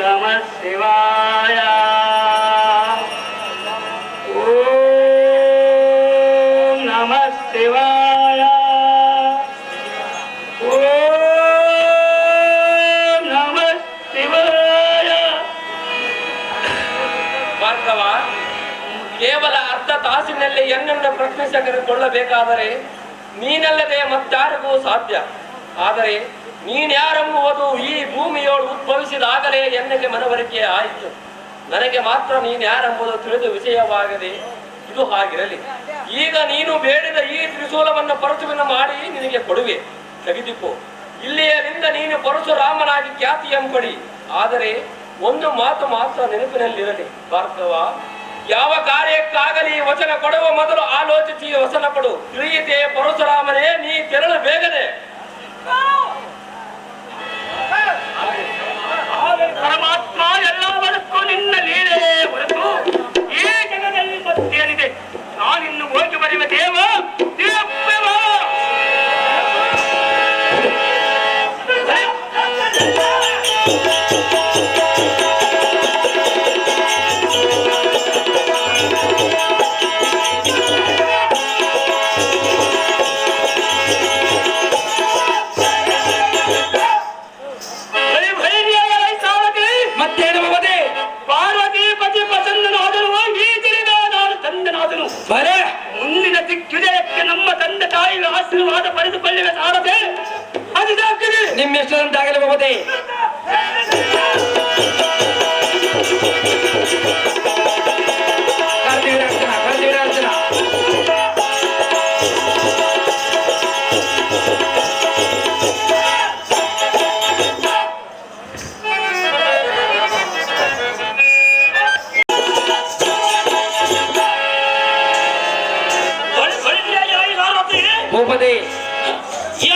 ನಮಃ ಶಿವಾಯ ಓಂ ನಮಃ ಶಿವಾಯ ಓಂ ನಮಃ ಶಿವಾಯ. ಭಾರ್ಗವ, ಕೇವಲ ಅರ್ಧ ತಾಸಿನಲ್ಲಿ ಎನ್ನನ್ನು ಪ್ರಶ್ನಿಸಿಕೊಳ್ಳಬೇಕಾದರೆ ನೀನಲ್ಲದೆ ಮತ್ತಾರಿಗೂ ಸಾಧ್ಯ. ಆದರೆ ನೀನ್ಯಾರೆಂಬುವುದು ಈ ಭೂಮಿಯೋಳು ಉದ್ಭವಿಸಿದಾಗಲೇ ಎನ್ನಗೆ ಮನವರಿಕೆ ಆಯಿತು. ನನಗೆ ಮಾತ್ರ ನೀನ್ಯಾರೆಂಬುದು ತಿಳಿದ ವಿಷಯವಾಗದೆ ಇದು ಹಾಗಿರಲಿ. ಈಗ ನೀನು ಬೇಡಿದ ಈ ತ್ರಿಶೂಲವನ್ನು ಪರಶುವಿನ ಮಾಡಿ ನಿನಗೆ ಕೊಡುವೆ, ತೆಗೆದುಕೋ. ಇಲ್ಲಿಯದಿಂದ ನೀನು ಪರಶುರಾಮನಾಗಿ ಖ್ಯಾತಿಯಂಪಡಿ. ಆದರೆ ಒಂದು ಮಾತು ಮಾತ್ರ ನೆನಪಿನಲ್ಲಿರಲಿ ಭಾರ್ಗವ, ಯಾವ ಕಾರ್ಯಕ್ಕಾಗಲಿ ವಚನ ಕೊಡುವ ಮೊದಲು ಆಲೋಚಿಸಿ ವಚನ ಕೊಡು. ತಿಳಿಯಿತೆ ಪರಶುರಾಮನೇ, ನೀ ತೆರಳು ಬೇಗನೆ. ಪರಮಾತ್ಮ ಎಲ್ಲವನ್ನೂ ನಿನ್ನ ಲೀಲೆ ಹೊರತು ಈ ಜಗದಲ್ಲಿ ಮತ್ತೇನಿದೆ? ನಾನಿನ್ನು ಹೋಗಿ ಬರುವ ದೇವ ಮುಂದಿನ ದಿಗ್ವಿಜಯಕ್ಕೆ ನಮ್ಮ ತಂದೆ ತಾಯಿಯ ಆಶೀರ್ವಾದ ಪಡೆದುಕೊಳ್ಳುವ ಸಾರದೆ ಅದಿದಾಗ್ತದೆ. ನಿಮ್ಮೆಷ್ಟಂತಾಗಲಿ ಮಮತೆ.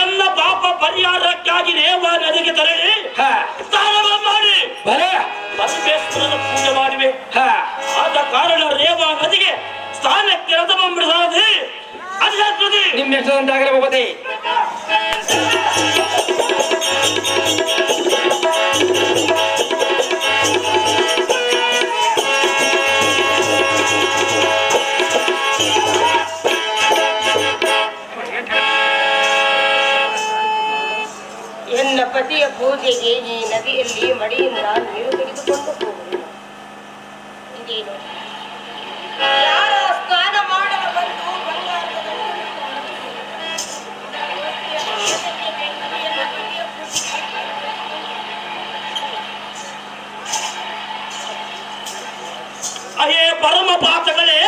ಎಲ್ಲ ಪಾಪ ಪರಿಹಾರಕ್ಕಾಗಿ ರೇವ ನದಿಗೆ ತೆರಳಿ ಸ್ನಾನ ಮಾಡಿ ಬಸವೇಶ್ವರನ ಪೂಜೆ ಮಾಡಿವೆ. ಆದ ಕಾರಣ ರೇವ ನದಿಗೆ ಸ್ನಾನಕ್ಕೆ ರಥಬಂಬಿಡಿಸಾದೆ ಅದಾಗ್ತದೆ. ನಿಮ್ಮೆಷ್ಟಂತಾಗಲಿ ಮಮತೆ. ಎನ್ನ ಪತಿಯ ಪೂಜೆಗೆ ಈ ನದಿಯಲ್ಲಿ ಮಡಿಯಿಂದ ನೀರು ತೆಗೆದುಕೊಂಡು ಹೋಗುವುದು ಇದೇನು? ಯಾರೋ ಸ್ನಾನ ಮಾಡಲು ಬಂದು ಅಯ್ಯೇ ಪರಮ ಪಾತಗಳೇ,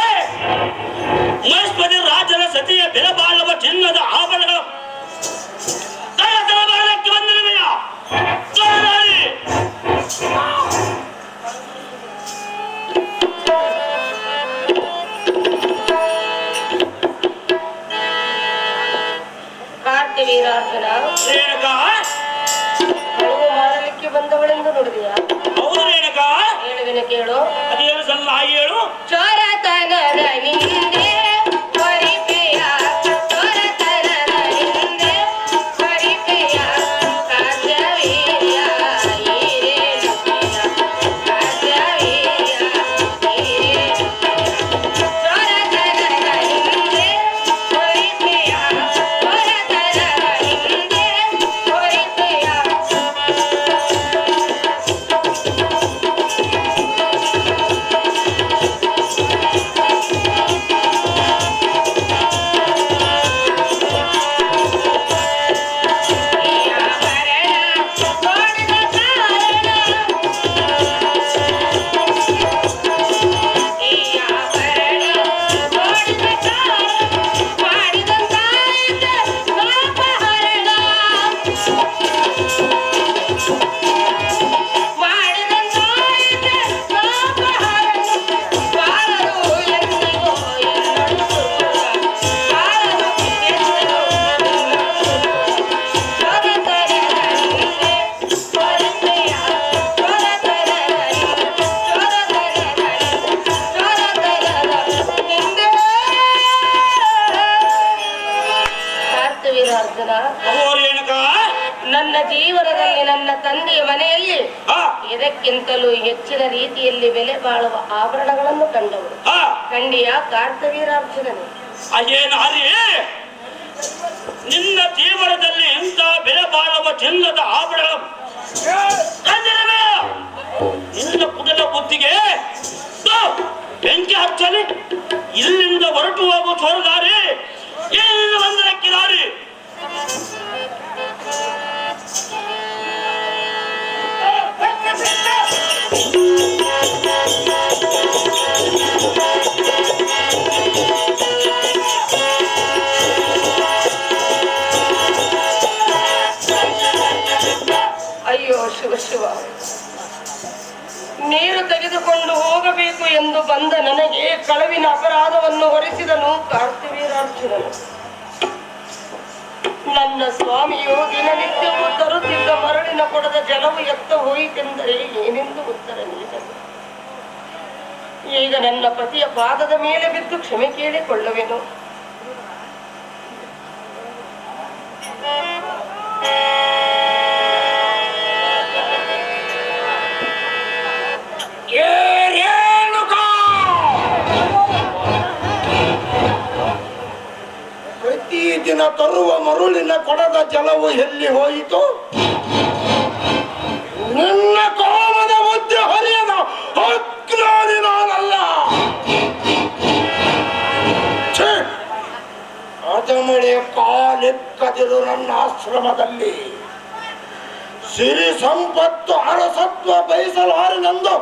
ಮಹೇಶ್ವರಿ ರಾಜನ ಸತಿಯ ಬೆಲೆಬಾಳುವ ಚಿನ್ನದ ಆಭರಣಗಳ ಬಂದಿರಲಿಲ್ಲ. ಕಾರ್ತಿವೀರಾರ್ಜುನ ಮಾಡಲಿಕ್ಕೆ ಬಂದವಳೆಂದು ನೋಡಿದೆಯಾ? ಹೌದು ರೇಣಕ, ಹೇಳುವಿನ ಕೇಳು. ಅದೇನು ಸಲ್ಲ ಹೇಳು. ಚೋರತನದ ನಿಂದೆ ಅದಕ್ಕಿಂತಲೂ ಹೆಚ್ಚಿನ ರೀತಿಯಲ್ಲಿ ಬೆಲೆ ಬಾಳುವ ಆಭರಣಗಳನ್ನು ಕಂಡವರು ಹಾ ಕಂಡಿಯ ಕಾರ್ತವೀರಾರ್ಜುನನೇ. ಅಯ್ಯೇನಾರಿ ನಿನ್ನ ತೀವ್ರದಲ್ಲಿ ಇಂಥ ಬೆಲೆ ಬಾಳುವ ಚಿನ್ನದ ಆಭರಣ ಕಂಡಿರವೇ? ನಿನ್ನ ಕುಡಲ ಬುದ್ಧಿಗೆ ಬೆಂಕಿ ಹಚ್ಚಲಿ. ಇಲ್ಲಿಂದ ಹೊರಟು ಹೋಗುವ ತೋರದಾರಿ, ಇಲ್ಲಿ ಬಂದರಕ್ಕಿದಾರಿ. ಅಯ್ಯೋ ಶಿವ ಶಿವ, ನೀರು ತೆಗೆದುಕೊಂಡು ಹೋಗಬೇಕು ಎಂದು ಬಂದ ನನಗೆ ಕಳವಿನ ಅಪರಾಧವನ್ನು ಹೊರಿಸಿದನು ಕಾರ್ತವೀರಾರ್ಜುನನು. ನನ್ನ ಸ್ವಾಮಿಯು ದಿನನಿತ್ಯವೂ ತರುತ್ತಿದ್ದ ಮರಳಿನ ಕೊಡದ ಜಲವು ಎತ್ತ ಹೋಯಿತೆಂದರೆ ಏನೆಂದು ಉತ್ತರ ನೀಡಲು. ಈಗ ನನ್ನ ಪತಿಯ ಪಾದದ ಮೇಲೆ ಬಿದ್ದು ಕ್ಷಮೆ ಕೇಳಿಕೊಳ್ಳುವೆನು. ಪ್ರತಿದಿನ ತರುವ ಮರುಳಿನ ಕೊಡದ ಜಲವು ಎಲ್ಲಿ ಹೋಯಿತು? ನಿನ್ನ ಕಾಮದ ಬುದ್ಧಿ ಹರಿಯದ ಅಜ್ಞಾನಿ ನಾನಲ್ಲ. ಅದಮಳೆ ಕಾಲೆಕ್ಕದಿರು ನನ್ನ ಆಶ್ರಮದಲ್ಲಿ. ಸಿರಿ ಸಂಪತ್ತು ಅರಸತ್ವ ಬಯಸಲಾರನೆಂದು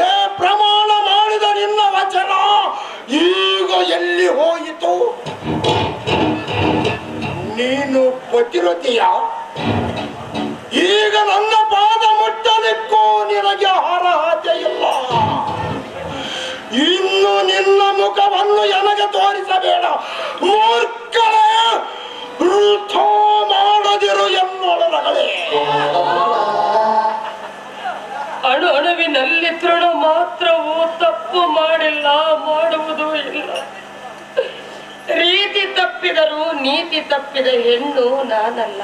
ಏ ಪ್ರಮಾಣ ಮಾಡಿದ ನಿನ್ನ ವಚನ ಈಗ ಎಲ್ಲಿ ಹೋಯಿತು? ನೀನು ಪತಿರತಿಯ? ಈಗ ನನ್ನ ಪಾದ ಮುಟ್ಟಲಿಕ್ಕೂ ನಿನಗೆ ಅರ್ಹತೆ ಇಲ್ಲ. ಇನ್ನು ನಿನ್ನ ಮುಖವನ್ನು ನನಗೆ ತೋರಿಸಬೇಡ. ಮೂರ್ಖರೇ, ವೃಥ ಮಾಡದಿರು ಎನ್ನೊಳಗಳೇ. ಅಣು ಅಣುವಿನಲ್ಲಿ ತೃಣ ಮಾತ್ರವೂ ತಪ್ಪು ಮಾಡಿಲ್ಲ, ಮಾಡುವುದೂ ಇಲ್ಲ. ರೀತಿ ತಪ್ಪಿದರೂ ನೀತಿ ತಪ್ಪಿದ ಹೆಣ್ಣು ನಾನಲ್ಲ.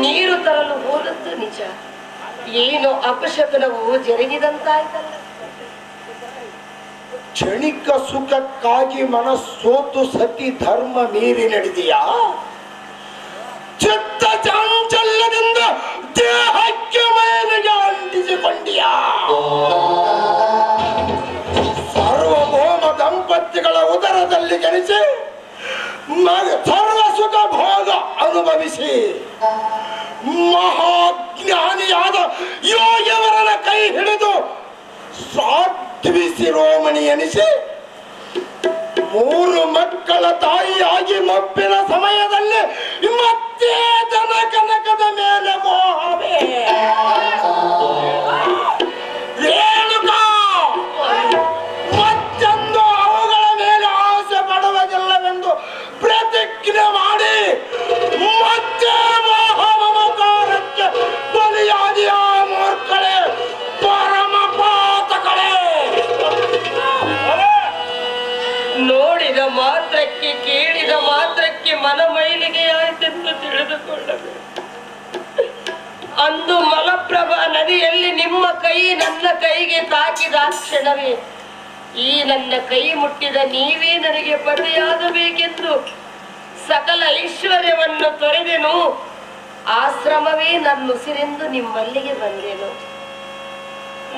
ನೀರು ತರಲು ಹೋದದ್ದು ನಿಜ, ಏನು ಅಪಶಕನವು ಜರುಗಿದಂತಾಯ್ತಲ್ಲ. ಕ್ಷಣಿಕ ಸುಖಕ್ಕಾಗಿ ಮನಸ್ಸೋತು ಸತಿ ಧರ್ಮ ಮೀರಿ ನಡೆದಿಯಾ? ಚಿತ್ತ ಚಾಂಚಲ್ಯದಿಂದ ದೇಹಕ್ಕೆ ಮೇಲಿಗೆ ಅಂಟಿಸಿಕೊಂಡಿಯಾ? ಸಾರ್ವಭೌಮ ದಂಪತಿಗಳ ಉದರದಲ್ಲಿ ಜನಿಸಿ ಸರ್ವ ಸುಖ ಭೋಗ ಅನುಭವಿಸಿ ಮಹಾಜ್ಞಾನಿಯಾದ ಯೋಗಿಯವರನ್ನ ಕೈ ಹಿಡಿದು ಸಾಧ್ವಿ ಶಿರೋಮಣಿ ಎನಿಸಿ 3 ಮಕ್ಕಳ ತಾಯಿಯಾಗಿ ಮಪ್ಪಿನ ಸಮಯದಲ್ಲಿ ಮತ್ತೆ ಜನ ಕನಕದ ಮೇಲೆ ಮೋಹವೇ. ರೇಣುಕಾ ಮತ್ತೊಂದು ಅವುಗಳ ಮೇಲೆ ಆಸೆ ಪಡುವುದಿಲ್ಲವೆಂದು ಪ್ರತಿಜ್ಞೆ ಮಾಡಿ ಮತ್ತೆ ಮೋಹ ಮಮಕಾರಕ್ಕೆ ಬಲಿಯಾದಿಯ ಮೂರ್ಖಳೇ, ಪರಮ ಪಾತಕಳೇ. ನೋಡಿದ ಮಾತ್ರಕ್ಕೆ ಕೇಳಿದ ಮಾತ್ರಕ್ಕೆ ಮನ ಮೈಲಿಗೆ ಆಯ್ತೆಂದು ತಿಳಿದುಕೊಳ್ಳಬೇಕು. ಅಂದು ಮಲಪ್ರಭಾ ನದಿಯಲ್ಲಿ ನಿಮ್ಮ ಕೈ ನನ್ನ ಕೈಗೆ ತಾಕಿದ ಕ್ಷಣವೇ ಈ ನನ್ನ ಕೈ ಮುಟ್ಟಿದ ನೀವೇ ನನಗೆ ಪತಿಯಾಗಬೇಕೆಂದು ಸಕಲ ಐಶ್ವರ್ಯವನ್ನು ತೊರೆದೆನು. ಆಶ್ರಮವೇ ನನ್ನುಸಿರೆಂದು ನಿಮ್ಮಲ್ಲಿಗೆ ಬಂದೆನು.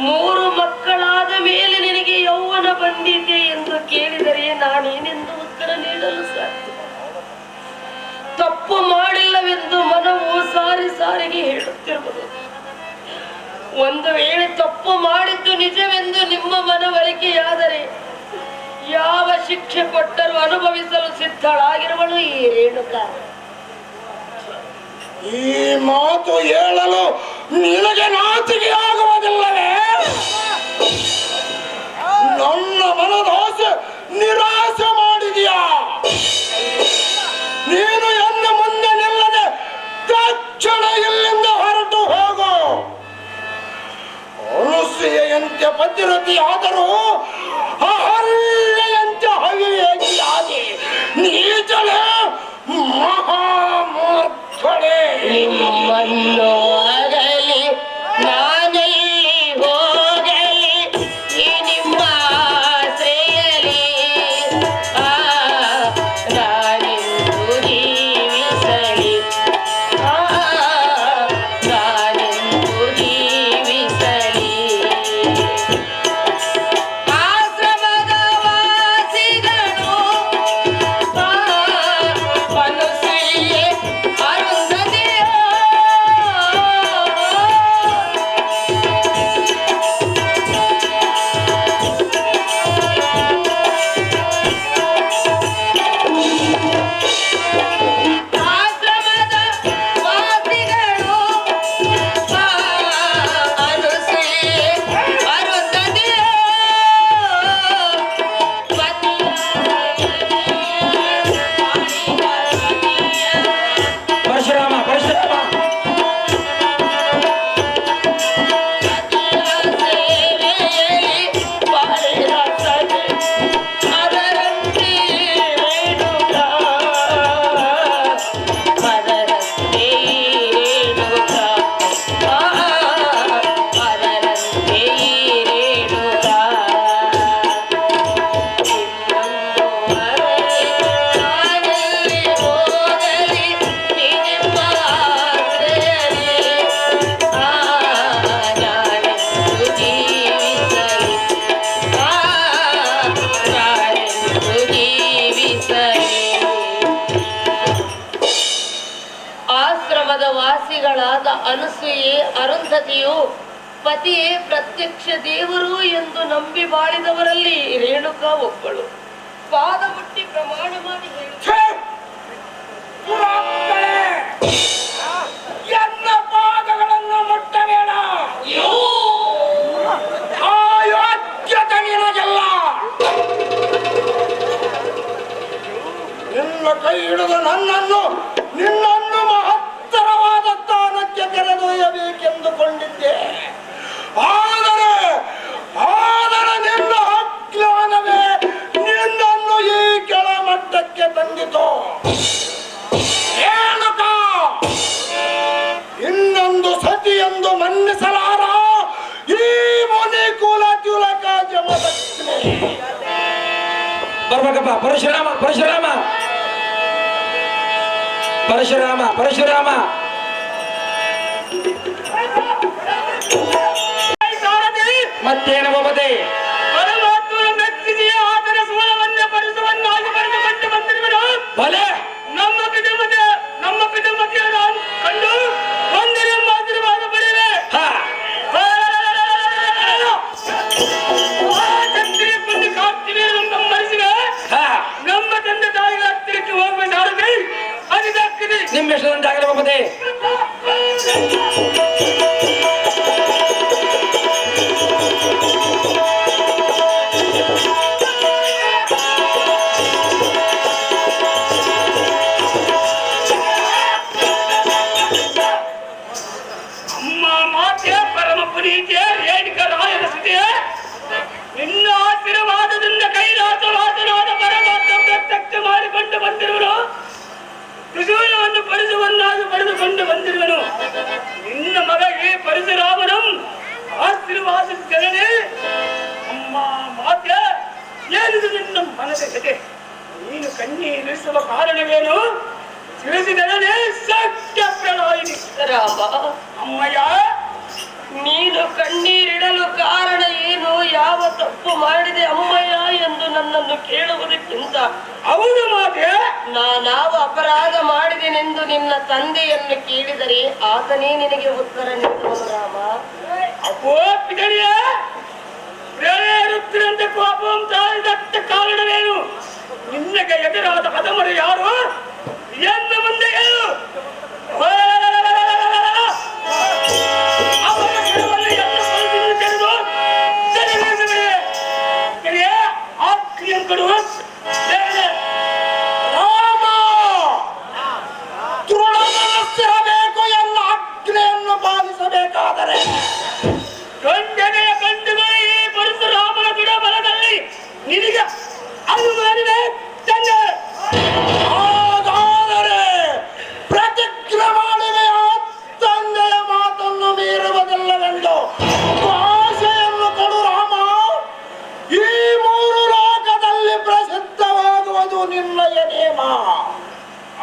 3 ಮಕ್ಕಳಾದ ಮೇಲೆ ನಿನಗೆ ಯೌವನ ಬಂದಿದೆ ಎಂದು ಕೇಳಿದರೆ ನಾನೇನೆಂದು ಉತ್ತರ ನೀಡಲು ಸಾಧ್ಯ? ತಪ್ಪು ಮಾಡಿಲ್ಲವೆಂದು ಮನವು ಸಾರಿ ಸಾರಿಗೆ ಹೇಳುತ್ತಿರುವುದು. ಒಂದು ವೇಳೆ ತಪ್ಪು ಮಾಡಿದ್ದು ನಿಜವೆಂದು ನಿಮ್ಮ ಮನವರಿಕೆಯಾದರೆ ಯಾವ ಶಿಕ್ಷೆ ಕೊಟ್ಟರೂ ಅನುಭವಿಸಲು ಸಿದ್ಧಳಾಗಿರುವಳು ಈ ರೇಣುಕಾ. ಈ ಮಾತು ಹೇಳಲು ನಿನಗೆ ನಾಚಿಕೆ ಆಗುವುದಿಲ್ಲವೇ? ನನ್ನ ಮನದಾಸೆ ನಿರಾಸೆ ಮಾಡಿದೀಯಾ? ನೀನು ಎನ್ನ ಮುಂದೆ ನಿಲ್ಲದೆ ತಕ್ಷಣ ಇಲ್ಲಿಂದ ಹೊರಟು ಹೋಗು. ಅನುಸೂಯೆಯಂತೆ ಪತಿರತಿ ಆದರೂ ಅಹಲ್ಯೆಯಂತೆ ಹವಿಯಾಗಿ ನೀಚಲೇ ಮಹಾಮೂರ್ಖಳೇ. ನಿಮ್ಮನ್ನು ಆಗಲಿ ನಾನೆಲ್ಲ ಸತಿಯು ಪತಿಯೇ ಪ್ರತ್ಯಕ್ಷ ದೇವರು ಎಂದು ನಂಬಿ ಬಾಳಿದವರಲ್ಲಿ ರೇಣುಕಾ ಒಬ್ಬಳು. ಪಾದ ಮುಟ್ಟಿ ಪ್ರಮಾಣ ಮಾಡಿ ಎನ್ನ ಪಾದಗಳನ್ನು ಮುಟ್ಟಬೇಡ. ಆ ಯೋಗ್ಯತೆ ನಿನಗೆಲ್ಲ. ನಿನ್ನ ಕೈ ಹಿಡಿದು ನಿನ್ನನ್ನು ಮಹತ್ತರವಾದ ಸ್ಥಾನಕ್ಕೆ ಕರೆದೊಯ್ಯಬೇಕೆಂದುಕೊಂಡಿದ್ದೆ. ಆದರೆ ನಿನ್ನ ಅಜ್ಞಾನವೇ ನಿನ್ನನ್ನು ಈ ಕೆಳಮಟ್ಟಕ್ಕೆ ತಂದಿತು. ಇನ್ನೊಂದು ಸತಿ ಎಂದು ಮನ್ನಿಸಲಾರ ಈ ಮುನಿ ಕುಲ ತಿಲಕ ಜಮದಗ್ನಿ. ಬರ್ಬೇಕಪ್ಪ. ಪರಶುರಾಮ ಪರಶುರಾಮ ಪರಶುರಾಮ ಪರಶುರಾಮ ಮತ್ತೇನು ಬಾಬದೆ? ಪರಮಾತ್ಮನ ಮೆಚ್ಚಿದೆಯ ಆತನ ಸೂಲವನ್ನೇ ಪರಿಸವನ್ನಾಗಿ ಬರೆದುಕೊಂಡು ಬಂದಿರುವನು. ಬಲೆ ನಮ್ಮ ಪಿತಮತಿಯನ್ನು ಕಂಡು ಒಂದನೇ ಆಶೀರ್ವಾದ ಪಡೆಯಲೇ. ಛತ್ರಿಯ ಕಾಡ್ತೀವಿ ನಮ್ಮ ಮನಸ್ಸಿಗೆ. ನಮ್ಮ ತಂದೆ ತಾಯಿಗಳ ಹತ್ತಿರಕ್ಕೆ ಹೋಗುವ ಸಾರಥಿ ಅದಿದಾಗ್ತದೆ. ನಿಮ್ಮ ಹೆಸರು ಬಾಬದೆ? ನಿನ್ನ ಆಶೀರ್ವಾದದಿಂದ ಕೈಲಾಸವಾಸನಾದ ಪರಮಾತ್ಮ ಪ್ರತ್ಯಕ್ಷ ಮಾಡಿಕೊಂಡು ಬಂದಿರುವನು. ತ್ರಿಶೂಲವನ್ನು ಪರಿಸವನ್ನಾಗಿ ಪಡೆದುಕೊಂಡು ಬಂದಿರುವನು. ನಿನ್ನ ಮಗ ಈ ಪರಶುರಾಮನು ಆಶೀರ್ವಾದ ಜನನೇ. ಅಮ್ಮ ಮಾತೆ, ಏನಿದು ನಿನ್ನ ಮನದ ಜೊತೆ? ನೀನು ಕಣ್ಣೀರಿಸುವ ಕಾರಣವೇನು? ತಿಳಿಸಿದನೇ ಸತ್ಯ ಪ್ರಳಾಯಿನಿ. ರಾಮ, ಅಮ್ಮಯ್ಯ, ನೀನು ಕಣ್ಣೀರಿಡಲು ಕಾರಣ ಏನು? ಯಾವ ತಪ್ಪು ಮಾಡಿದೆ ಅಮ್ಮಯ್ಯ ಎಂದು ನನ್ನನ್ನು ಕೇಳುವುದಕ್ಕಿಂತ ಹೌದು ಮಾತೆ, ನಾನಾವ ಅಪರಾಧ ಮಾಡಿದೆನೆಂದು ನಿನ್ನ ತಂದೆಯನ್ನು ಕೇಳಿದರೆ ಆತನೇ ನಿನಗೆ ಉತ್ತರ ನೀಡುವನು. ರಾಮ, ಅಪ್ಪೋ ಪಿತಳಿಯ ಪ್ರೇರುತ್ತಿರಂತೆ ಕೋಪಂ ತಾಳಿದತ್ತ ಕಾರಣವೇನು? ನಿನ್ನಗೆ ಎದುರಾದ ಹದಮರು ಯಾರು? ಎನ್ನ ಮುಂದೆ ಹೇಳು. ಅವರ ಶಿರವನ್ನು ಎನ್ನ ಕೈಯಿಂದ ತೆರೆದು ತಲೆಬೀಸಬೇಡಿ. ಆಕ್ರಿಯಂ ಕೊಡು. ರಾಮ, ದೃಢ ಮನಸ್ಸಿರಬೇಕು. ಎಲ್ಲ ಆಜ್ಞೆಯನ್ನು ಪಾಲಿಸಬೇಕಾದರೆ ಗಂಡನೆಯ ಗಂಡುಗಳು ಈ ಪರಶುರಾಮನ ದೃಢ ಬಲದಲ್ಲಿ ನಿನಗೆ ಅನುಮಾನವೇ ತಂದೆ. ಹಾಗಾದರೆ ಪ್ರತಿಜ್ಞೆ ಮಾಡುವೆಯ ತಂದೆಯ ಮಾತನ್ನು ಮೀರುವುದಿಲ್ಲವೆಂದು ಭಾಷೆಯನ್ನು ಕೊಡು. ರಾಮ, ಈ ಮೂರು ಲೋಕದಲ್ಲಿ ಪ್ರಸಿದ್ಧವಾಗುವುದು ನಿನ್ನಯ ನೇಮ.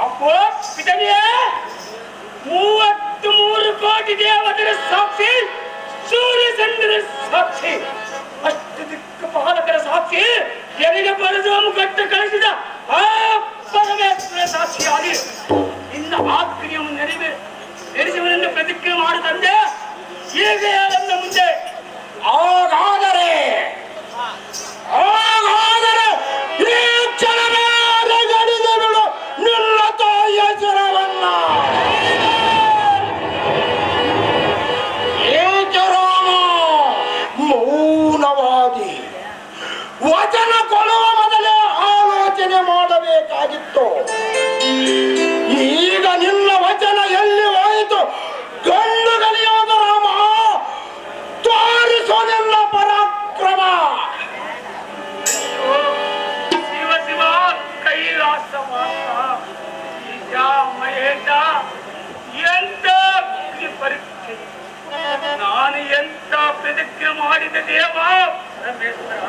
ಅಪ್ಪೋ ಪಿತನಿಯ 33 ಕೋಟಿ ದೇವತರ ಸಾಕ್ಷಿ, ಸೂರ್ಯ ಚಂದ್ರನ ಸಾಕ್ಷಿ, ಅಷ್ಟು ದಿಕ್ಕು ಪಾಲಕರ ಸಾಕ್ಷಿ, ಎರಿಗೆ ಪರಶುರಾಮ ಕಟ್ಟು ಕಳಿಸಿದ ಆ ಪರಮೇಶ್ವರ ಸಾಕ್ಷಿಯಾಗಿ ನಿನ್ನ ಆಜ್ಞೆಯನ್ನು ನೆರೆಸುವನನ್ನು ಪ್ರತಿಜ್ಞೆ ಮಾಡು ತಂದೆ. ಈಗ ನನ್ನ ಮುಂದೆ ಹಾಗಾದರೆ ಈ ಕ್ಷಣವೇ ಅಲೆಗಡಿದು ಬಿಡು ನಿನ್ನ ತಾಯಿಯ ಶಿರವನ್ನ. ಏಕೆ ರಾಮ ಮೌನವಾದಿ? ವಚನ ಕೊಡುವ ಮೊದಲೇ ಆಲೋಚನೆ ಮಾಡಬೇಕಾಗಿತ್ತು. ಈಗ ನಿನ್ನ ವಚನ ಎಲ್ಲಿ ಹೋಯಿತು? ಗಂಡು ಗಲಿಯೋದು. ರಾಮ, ತೋರಿಸೋ ನಿನ್ನ ಪರಾಕ್ರಮ. ಶಿವ ಶಿವ ಕೈಲಾಸ ಈಗ ಮಹೇಶ, ಎಂತ ಪರೀಕ್ಷೆ! ನಾನು ಎಂತ ಪ್ರತಿಜ್ಞೆ ಮಾಡಿದ ದೇವ ಪರಮೇಶ್ವರ.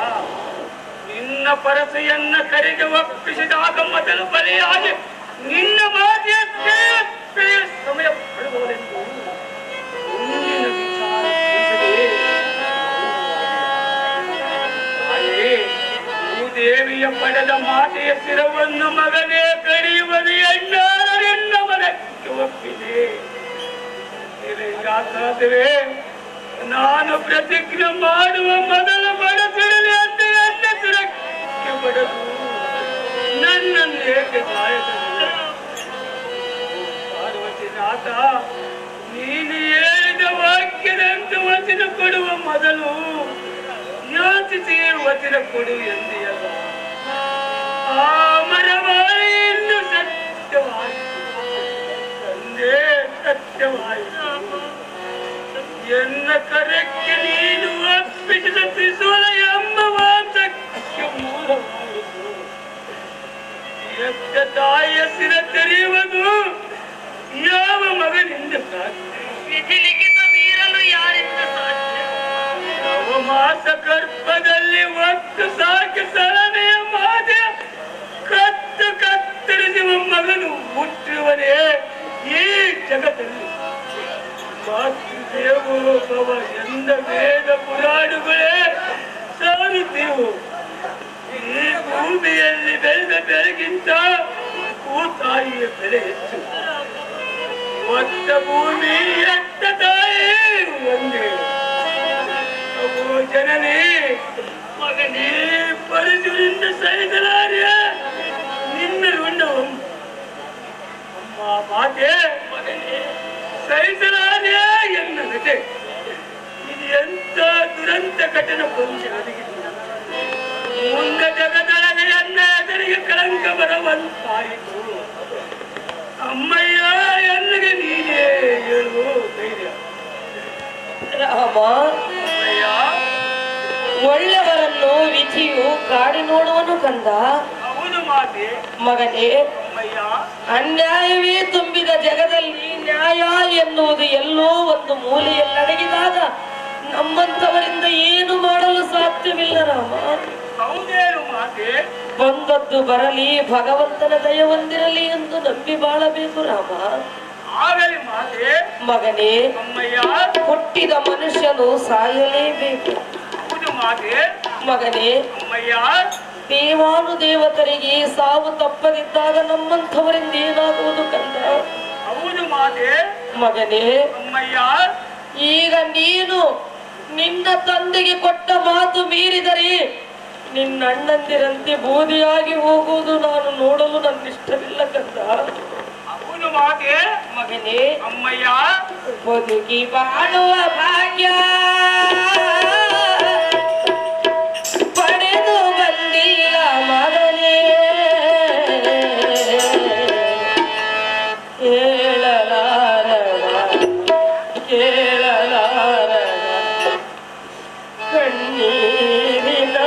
ನಿನ್ನ ಪರಸೆಯನ್ನ ಕರೆಗೆ ಒಪ್ಪಿಸಿದಾಗ ಮೊದಲು ಬಲಿಯಾಗಿ ನಿನ್ನ ಮಾತೆಯ ಸಮಯ ಪಡೆದವರೆಂದು ಮುಂದಿನ ವಿಚಾರ ದೇವಿಯ ಪಡೆದ ಮಾತೆಯ ಶಿರವನ್ನು ಮಗನೇ ಕರೆಯುವುದು ಎನ್ನಾರರೆನ್ನ ಮನಕ್ಕೆ ಒಪ್ಪಿದೆ. ಯಾಕಾದರೆ ನಾನು ಪ್ರತಿಜ್ಞೆ ಮಾಡುವ ಮೊದಲು ಬಡಸಿರಲಿ ಅಂತ ಎಣ್ಣೆ ಬಡದು ನನ್ನನ್ನು ಏಕೆ ಸಾಯಲಿಲ್ಲ? ಪಾರ್ವತಿನಾಥ, ನೀನು ಹೇಳಿದ ವಾಕ್ಯದಂತೆ ವಚನ ಕೊಡುವ ಮೊದಲು ಯೋಚಿಸಿ ವಚನ ಕೊಡು ಎಂದಿಯಲ್ಲ. ಆ ಮರವಾಯಿ ಇನ್ನು ಸತ್ಯವಾಯಿತು ತಂದೆ, ಸತ್ಯವಾಯಿತು. ಎನ್ನ ಕರಕ್ಕೆ ನೀನು ಅರ್ಪಿಸಿದ ತ್ರಿಶೂಲ ಎಂಬ ವಾಸಕ್ಕೆ ಮೂಲವಾಯಿತು. ಎತ್ತ ತಾಯಿಯ ಸಿರ ತೆರೆಯುವುದು ಯಾವ ಮಗನಿಂದ ಸಾಧ್ಯ? ವಿಧಿ ಲಿಖಿತ ಮೀರಲು ಯಾರಿಂದ ಸಾಧ್ಯ? ನವಮಾಸ ಗರ್ಭದಲ್ಲಿ ಒತ್ತು ಸಾಕಿ ಸಲನೆಯ ಮಾತೆಯ ಕತ್ತರಿಸುವ ಮಗನು ಹುಟ್ಟುವನೇ ಈ ಜಗದಲ್ಲಿ. ಮಾತೃದೇವೋಭವ ಎಂದ ವೇದ ಪುರಾಣಗಳೇ ಸಾರುತ್ತೇವು. ಈ ಭೂಮಿಯಲ್ಲಿ ಬೆಳೆದ ಬೆಳಗಿಂತ ಭೂತಾಯಿಯ ಬೆಲೆ ಹೆಚ್ಚು. ಒತ್ತ ಭೂಮಿ ಎತ್ತ ತಾಯಿ ಒಂದೇ. ಅವು ಜನನೇ ಮಗನೇ, ಪರಶುರಿಂದ ಸಹಿಸಲಾರ್ಯ ನಿನ್ನ ರುಂಡವಂ. ಅಮ್ಮ ಮಾತೆ, ಮಗನೇ ಸಹಿಸಲಾರ್ಯ ಎನ್ನ ನಟೆ. ಇದು ಎಂತ ದುರಂತ ಘಟನೆ ಪುರುಷನಿಗೆ. ಮುಂದ ಜಗದೊಳಗೆ ಎನ್ನ ಹೆಸರಿಗೆ ಕಳಂಕ ಬರುವಂತಾಯಿತು. ಅಮ್ಮಯ್ಯ, ಎಲ್ಲಿಗೆ ನೀನೇ ಹೇಳುವ ಧೈರ್ಯ? ರಾಮ, ಅಮ್ಮಯ್ಯ, ಒಳ್ಳೆಯವರನ್ನು ವಿಧಿಯು ಕಾಡಿ ನೋಡುವನು ಕಂದ. ಹೌದು ಮಾತೆ. ಮಗನೇ, ಅಮ್ಮಯ್ಯ, ಅನ್ಯಾಯವೇ ತುಂಬಿದ ಜಗದಲ್ಲಿ ನ್ಯಾಯ ಎನ್ನುವುದು ಎಲ್ಲೋ ಒಂದು ಮೂಲೆಯಲ್ಲಡಗಿದಾಗ ನಮ್ಮಂಥವರಿಂದ ಏನು ಮಾಡಲು ಸಾಧ್ಯವಿಲ್ಲ ರಾಮ. ಹೌದೇನು ಮಾತೆ? ಬಂದದ್ದು ಬರಲಿ, ಭಗವಂತನ ದಯ ಹೊಂದಿರಲಿ ಎಂದು ನಂಬಿ ಬಾಳಬೇಕು ರಾಮ. ಆಗಲಿ ಮಾತೆ. ಮಗನೇ, ಅಮ್ಮಯ್ಯ, ಹುಟ್ಟಿದ ಮನುಷ್ಯನು ಸಾಯಲೇಬೇಕು. ಹೌದು ಮಾತೆ. ಮಗನೇ, ಅಮ್ಮಯ್ಯ, ದೇವಾನುದೇವತರಿಗೆ ಸಾವು ತಪ್ಪದಿದ್ದಾಗ ನಮ್ಮಂಥವರಿಂದ ಏನಾಗುವುದು ಕಂದ? ಹೌದು ಮಾತೆ. ಮಗನೇ, ಅಮ್ಮಯ್ಯ, ಈಗ ನೀನು ನಿನ್ನ ತಂದೆಗೆ ಕೊಟ್ಟ ಮಾತು ಮೀರಿದರೆ ನಿನ್ನ ಅಣ್ಣಂದಿರಂತೆ ಬೂದಿಯಾಗಿ ಹೋಗುವುದು ನಾನು ನೋಡಲು ನನ್ನಿಷ್ಟವಿಲ್ಲ ಕಂದ. ಹೌದು ಮಾತೆ. ಮಗನೇ, ಅಮ್ಮಯ್ಯ, ಬದುಕಿ ಬಾಳುವ ಭಾಗ್ಯ ಪಡೆದು ಬಂದಿಲ್ಲ ಮಗನೇ. ಕೇಳಲಾರದ ಕಣ್ಣೀರಿನ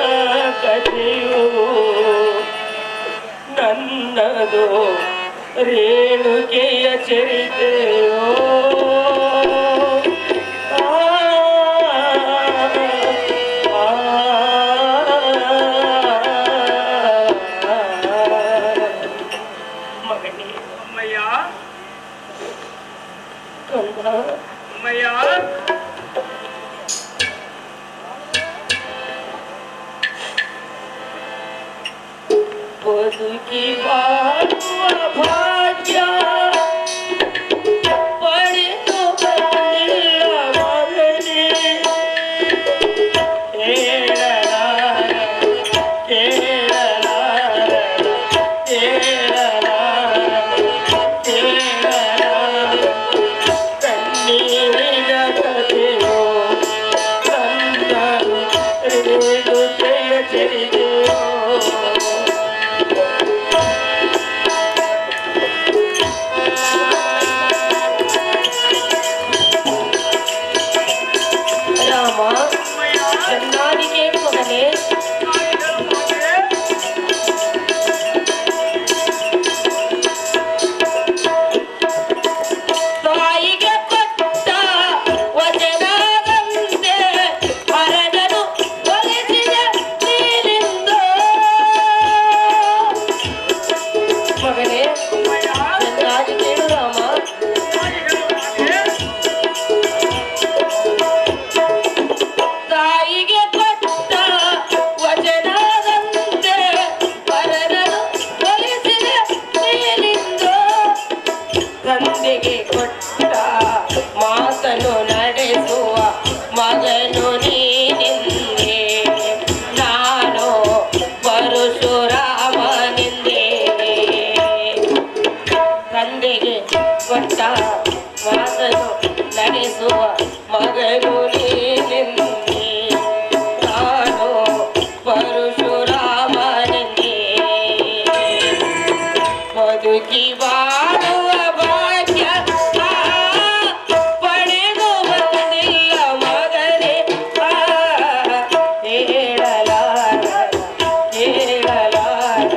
ಕಥೆಯು ನನ್ನದು ರೇಣುಕೆಯ ಚರಿತೆಯೋ. ಮಗನೇ, ಅಮ್ಮಯ್ಯ, ಕಂದ, ಅಮ್ಮಯ್ಯ, ಬದುಕಿ ಬಾಳುವ ಭಾಗ್ಯ ಪಡೆದು ಬಂದಿಲ್ಲ ಮಗನೇ. ಕೇಳಲಾರ ಕೇಳಲಾರ ಕಣ್ಣೀರಿನ ಕಥೆಯೋ ನನ್ನ ರೇಣುಕೆಯ ಚರಿತೆಯೋ. ರಾಮ, ಚೆನ್ನಾಗಿ ಕೇಳು ಮಗನೇ. ತಾಯಿಗೆ ಕೊಟ್ಟ ವಚನದಂತೆ ಹರಡನು ಒಲಿಸಿದ ನೀನಿಂದು. ಮಗನೇ, ಚೆನ್ನಾಗಿ ಕೇಳು ರಾಮ. ತಾಯಿಗೆ ಕೊಟ್ಟ ಬದುಕಿ ಬಾಳುವ ಭಾಗ್ಯ ಪಡೆದು ಬಂದಿಲ್ಲ ಮಗನೇ ಹೇಳಲಾರ ಹೇಳಲಾರ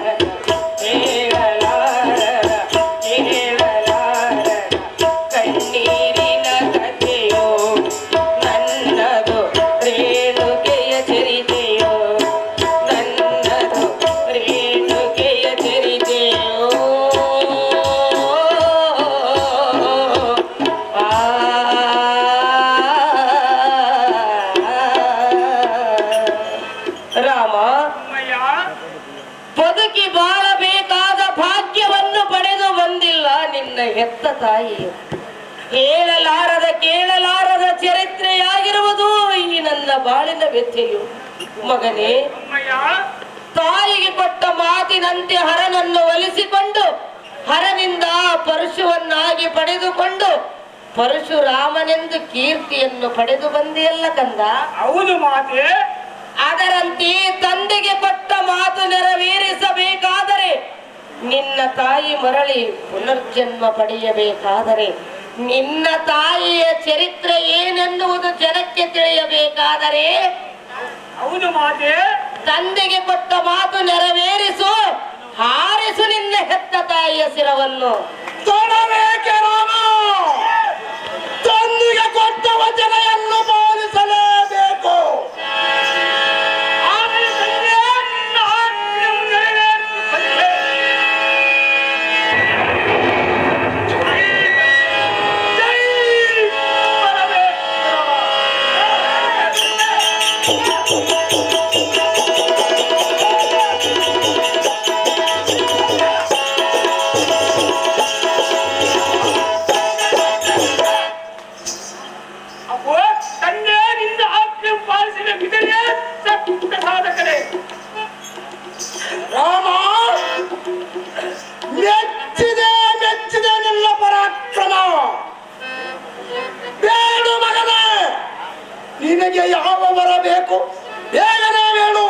ಹೇಳಲಾರ ಹೇಳಲಾರ ಕಣ್ಣೀರಿನ ಕಥೆಯೋ ನನ್ನದು ರೇಣುಕೆಯ ಚರಿತೆಯೋ ನನ್ನದು ರೇಣುಕೆಯ ಚರಿತೆಯೋ ರಾಮ ಅಮ್ಮಯ್ಯ ಬದುಕಿ ಬಾಳಬೇಕಾದ ಭಾಗ್ಯವನ್ನು ಪಡೆದು ಬಂದಿಲ್ಲ ನಿನ್ನ ಹೆತ್ತ ತಾಯಿ ಹೇಳಲಾರದ ಕೇಳಲಾರದ ಚರಿತ್ರೆಯಾಗಿರುವುದು ಈ ನನ್ನ ಬಾಳಿನ ವ್ಯಥೆಯು ಮಗನೇ ಅಮ್ಮಯ್ಯ ತಾಯಿಗೆ ಕೊಟ್ಟ ಮಾತಿನಂತೆ ಹರನನ್ನು ಒಲಿಸಿಕೊಂಡು ಹರನಿಂದ ಪರಶುವನ್ನಾಗಿ ಪಡೆದುಕೊಂಡು ಪರಶುರಾಮನೆಂದು ಕೀರ್ತಿಯನ್ನು ಪಡೆದು ಬಂದಿಯಲ್ಲ ಕಂದ ಹೌದು ಮಾತೆ. ಅದರಂತೆ ತಂದೆಗೆ ಕೊಟ್ಟ ಮಾತು ನೆರವೇರಿಸಬೇಕಾದರೆ ನಿನ್ನ ತಾಯಿ ಮರಳಿ ಪುನರ್ಜನ್ಮ ಪಡೆಯಬೇಕಾದರೆ ನಿನ್ನ ತಾಯಿಯ ಚರಿತ್ರೆ ಏನೆನ್ನುವುದು ಜನಕ್ಕೆ ತಿಳಿಯಬೇಕಾದರೆ ಹೌದು ಮಾತೆ. ತಂದೆಗೆ ಕೊಟ್ಟ ಮಾತು ನೆರವೇರಿಸು ಹಾರಿಸು ನಿನ್ನ ಹೆತ್ತ ತಾಯಿಯ ಶಿರವನ್ನು ತೊಡಬೇಕೆ ರಾಮ ತಂದೆಗೆ ಕೊಟ್ಟ ವಚನೆಯನ್ನು ಪಾಲಿಸಲೇಬೇಕು. ಆದರೆ ತಂದೆ ನಿನ್ನ ಆಜ್ಞೆಯು ನೆರವೇರಿಸುವಂತೆ. ಜೈ ಅಪ್ಪೋ ತಂದೆ ನಿನ್ನ ಆಜ್ಞೆ ಪಾಲಿಸಬೇಕಿದೆ ಸತ್ತ ಸಾಧಕರೇ. ರಾಮ ಮೆಚ್ಚಿದೆ ಮೆಚ್ಚಿದೆ ನಿನ್ನ ಪರಾಕ್ರಮ. ಬೇಡು ಮಗನೇ ನಿನಗೆ ಯಾವ ವರ ಬೇಕು ಬೇಗನೆ ಬೇಡು.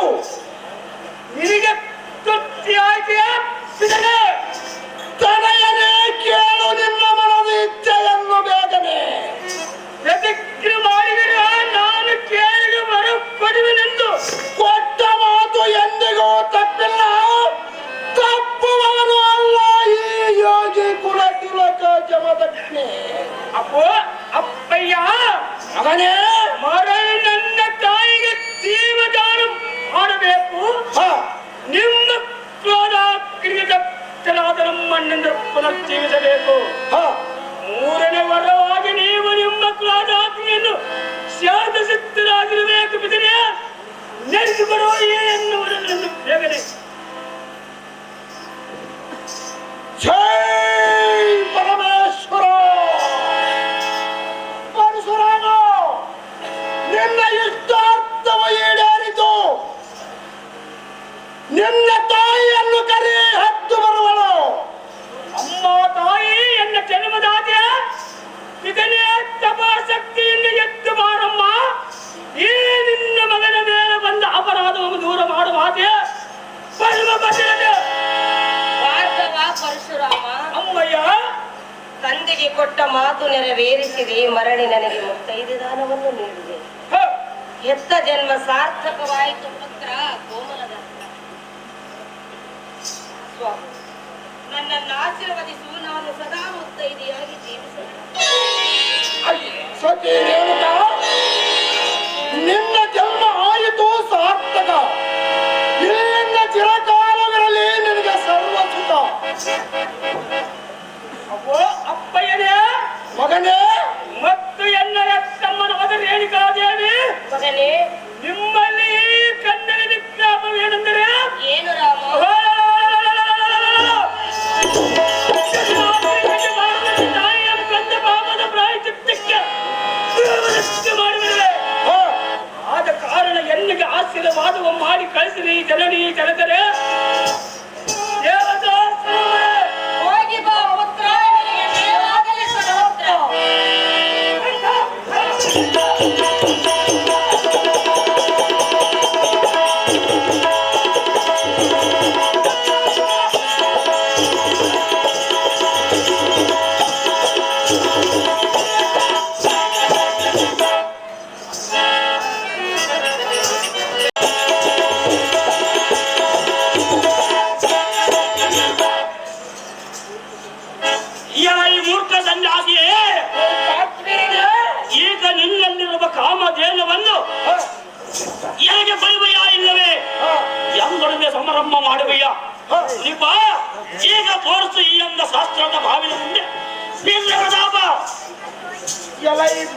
ನಿನಗೆ ತೃಪ್ತಿ ಆಯ್ಕೆಯ ಸಿಗದೆ ತನೆಯನೇ ಕೇಳು ನಿನ್ನ ಮನದ ಇಚ್ಛೆಯನ್ನು ಬೇಗನೆ. ಪ್ರತಿಜ್ಞೆ ಮಾಡಿದರೆ ನಾನು ಕೇಳಿಗೆ ಬರ ಕೊಡುವೆನೆಂದು ಕೊಟ್ಟ ಮಾತು ಎಂದಿಗೂ ತಪ್ಪಿಲ್ಲ. ತಪ್ಪುವವನು ಅಲ್ಲ ಈ ಯೋಗಿ ಕುಲ ತಿಲಕ ಜಮದಗ್ನಿ. ಅಪ್ಪೋ ಅಪ್ಪಯ್ಯ ಮಗನೇ ಮರಳಿ ನನ್ನ ತಾಯಿಗೆ ಜೀವದಾನ ಮಾಡಬೇಕು. ಹ, ನಿಮ್ಮ ಕ್ರೋಧಾಗ್ನಿಗೆ ದಗ್ಧರಾದ ನಮ್ಮಣ್ಣಂದ್ರ ಪುನರ್ಜೀವಿಸಬೇಕು. ಹ, ಮೂರನೇ ವರವಾಗಿ ನೀವು ನಿಮ್ಮ ಕ್ರೋಧಾಗ್ನಿಯನ್ನು ಶಾಂತಸಿದ್ಧರಾಗಿರಬೇಕು. ಬಿದ್ದರೆ ನೆರೆದು ಬರೋ ಎನ್ನುವುದನ್ನು ಬೇಗನೆ. ಜೈ ಪರಮೇಶ್ವರ. ಪರಶುರಾಮ ನಿನ್ನ ಇಷ್ಟಾರ್ಥವು ಈಡೇರಿತು. ನಿನ್ನ ತಾಯಿಯನ್ನು ಕರೆ ಹತ್ತು ಬರುವಳು. ಅಮ್ಮ ತಾಯಿ ಎನ್ನ ಜನ್ಮದಾತೆ ಇದನ್ನೇ ತಪಾಸಕ್ತಿಯಿಂದ ಎದ್ದು ಬಾರಮ್ಮ. ಈ ನಿನ್ನ ಮಗನ ಮೇಲೆ ಬಂದ ಅಪರಾಧವನ್ನು ದೂರ ಮಾಡುವ ಹಾಗೆ ಪರಮ ಭದ್ರತೆ. ಭಾರ್ಗವ ಪರಶುರಾಮ ಅಮ್ಮಯ್ಯ ತಂದೆಗೆ ಕೊಟ್ಟ ಮಾತು ನೆರವೇರಿಸಿದೆ. ಮರಳಿ ನನಗೆ ಮುತ್ತೈದೆ ದಾನವನ್ನು ನೀಡಿದೆ. ಹ, ಹೆತ್ತ ಜನ್ಮ ಸಾರ್ಥಕವಾಯಿತು ಪುತ್ರ ಕೋಮಲದ ಸ್ವಾಮಿ ನನ್ನನ್ನು ಆಶೀರ್ವದಿಸು. ನಾನು ಸದಾ ಮುತ್ತೈದೆಯಾಗಿ ಜೀವಿಸುತ್ತೇನೆ. ಸತಿ ರೇಣುಕ ನಿನ್ನ ಜನ್ಮ ಆಯಿತು ಸಾರ್ಥಕ. ಇಲ್ಲಿಂದ ಚಿರಕಾಲವಿರಲಿ ನಿನಗೆ ಸರ್ವ ಸುಖ. ಅಪ್ಪೋ ಅಪ್ಪಯ್ಯನೇ ಮಗನೇ ಮತ್ತು ಎನ್ನ ಎತ್ತಮ್ಮನವಾದ ರೇಣುಕಾದೇವಿ ಮಗನೇ ನಿಮ್ಮಲ್ಲಿ ಕನ್ನಡ ವಿಜ್ಞಾಪವೇನೆಂದರೆ ಏನು ರಾಮ? ತಾಯಿಯ ಕಂದ ಪಾಪದ ಪ್ರಾಯಶ್ಚಿತ್ತಕ್ಕೆ ಮಾಡಿದರೆ ಹ, ಆದ ಕಾರಣ ಎನ್ನಿಗೆ ಆಶೀರ್ವಾದವ ಮಾಡಿ ಕಳಿಸಿರಿ ಜನನಿ ಜನದರೆ ಹೋಗಿ ಬಾ ಪುತ್ರ, ನಿನಗೆ ಜಯವಾಗಲಿ ಸರ್ವತ್ರ.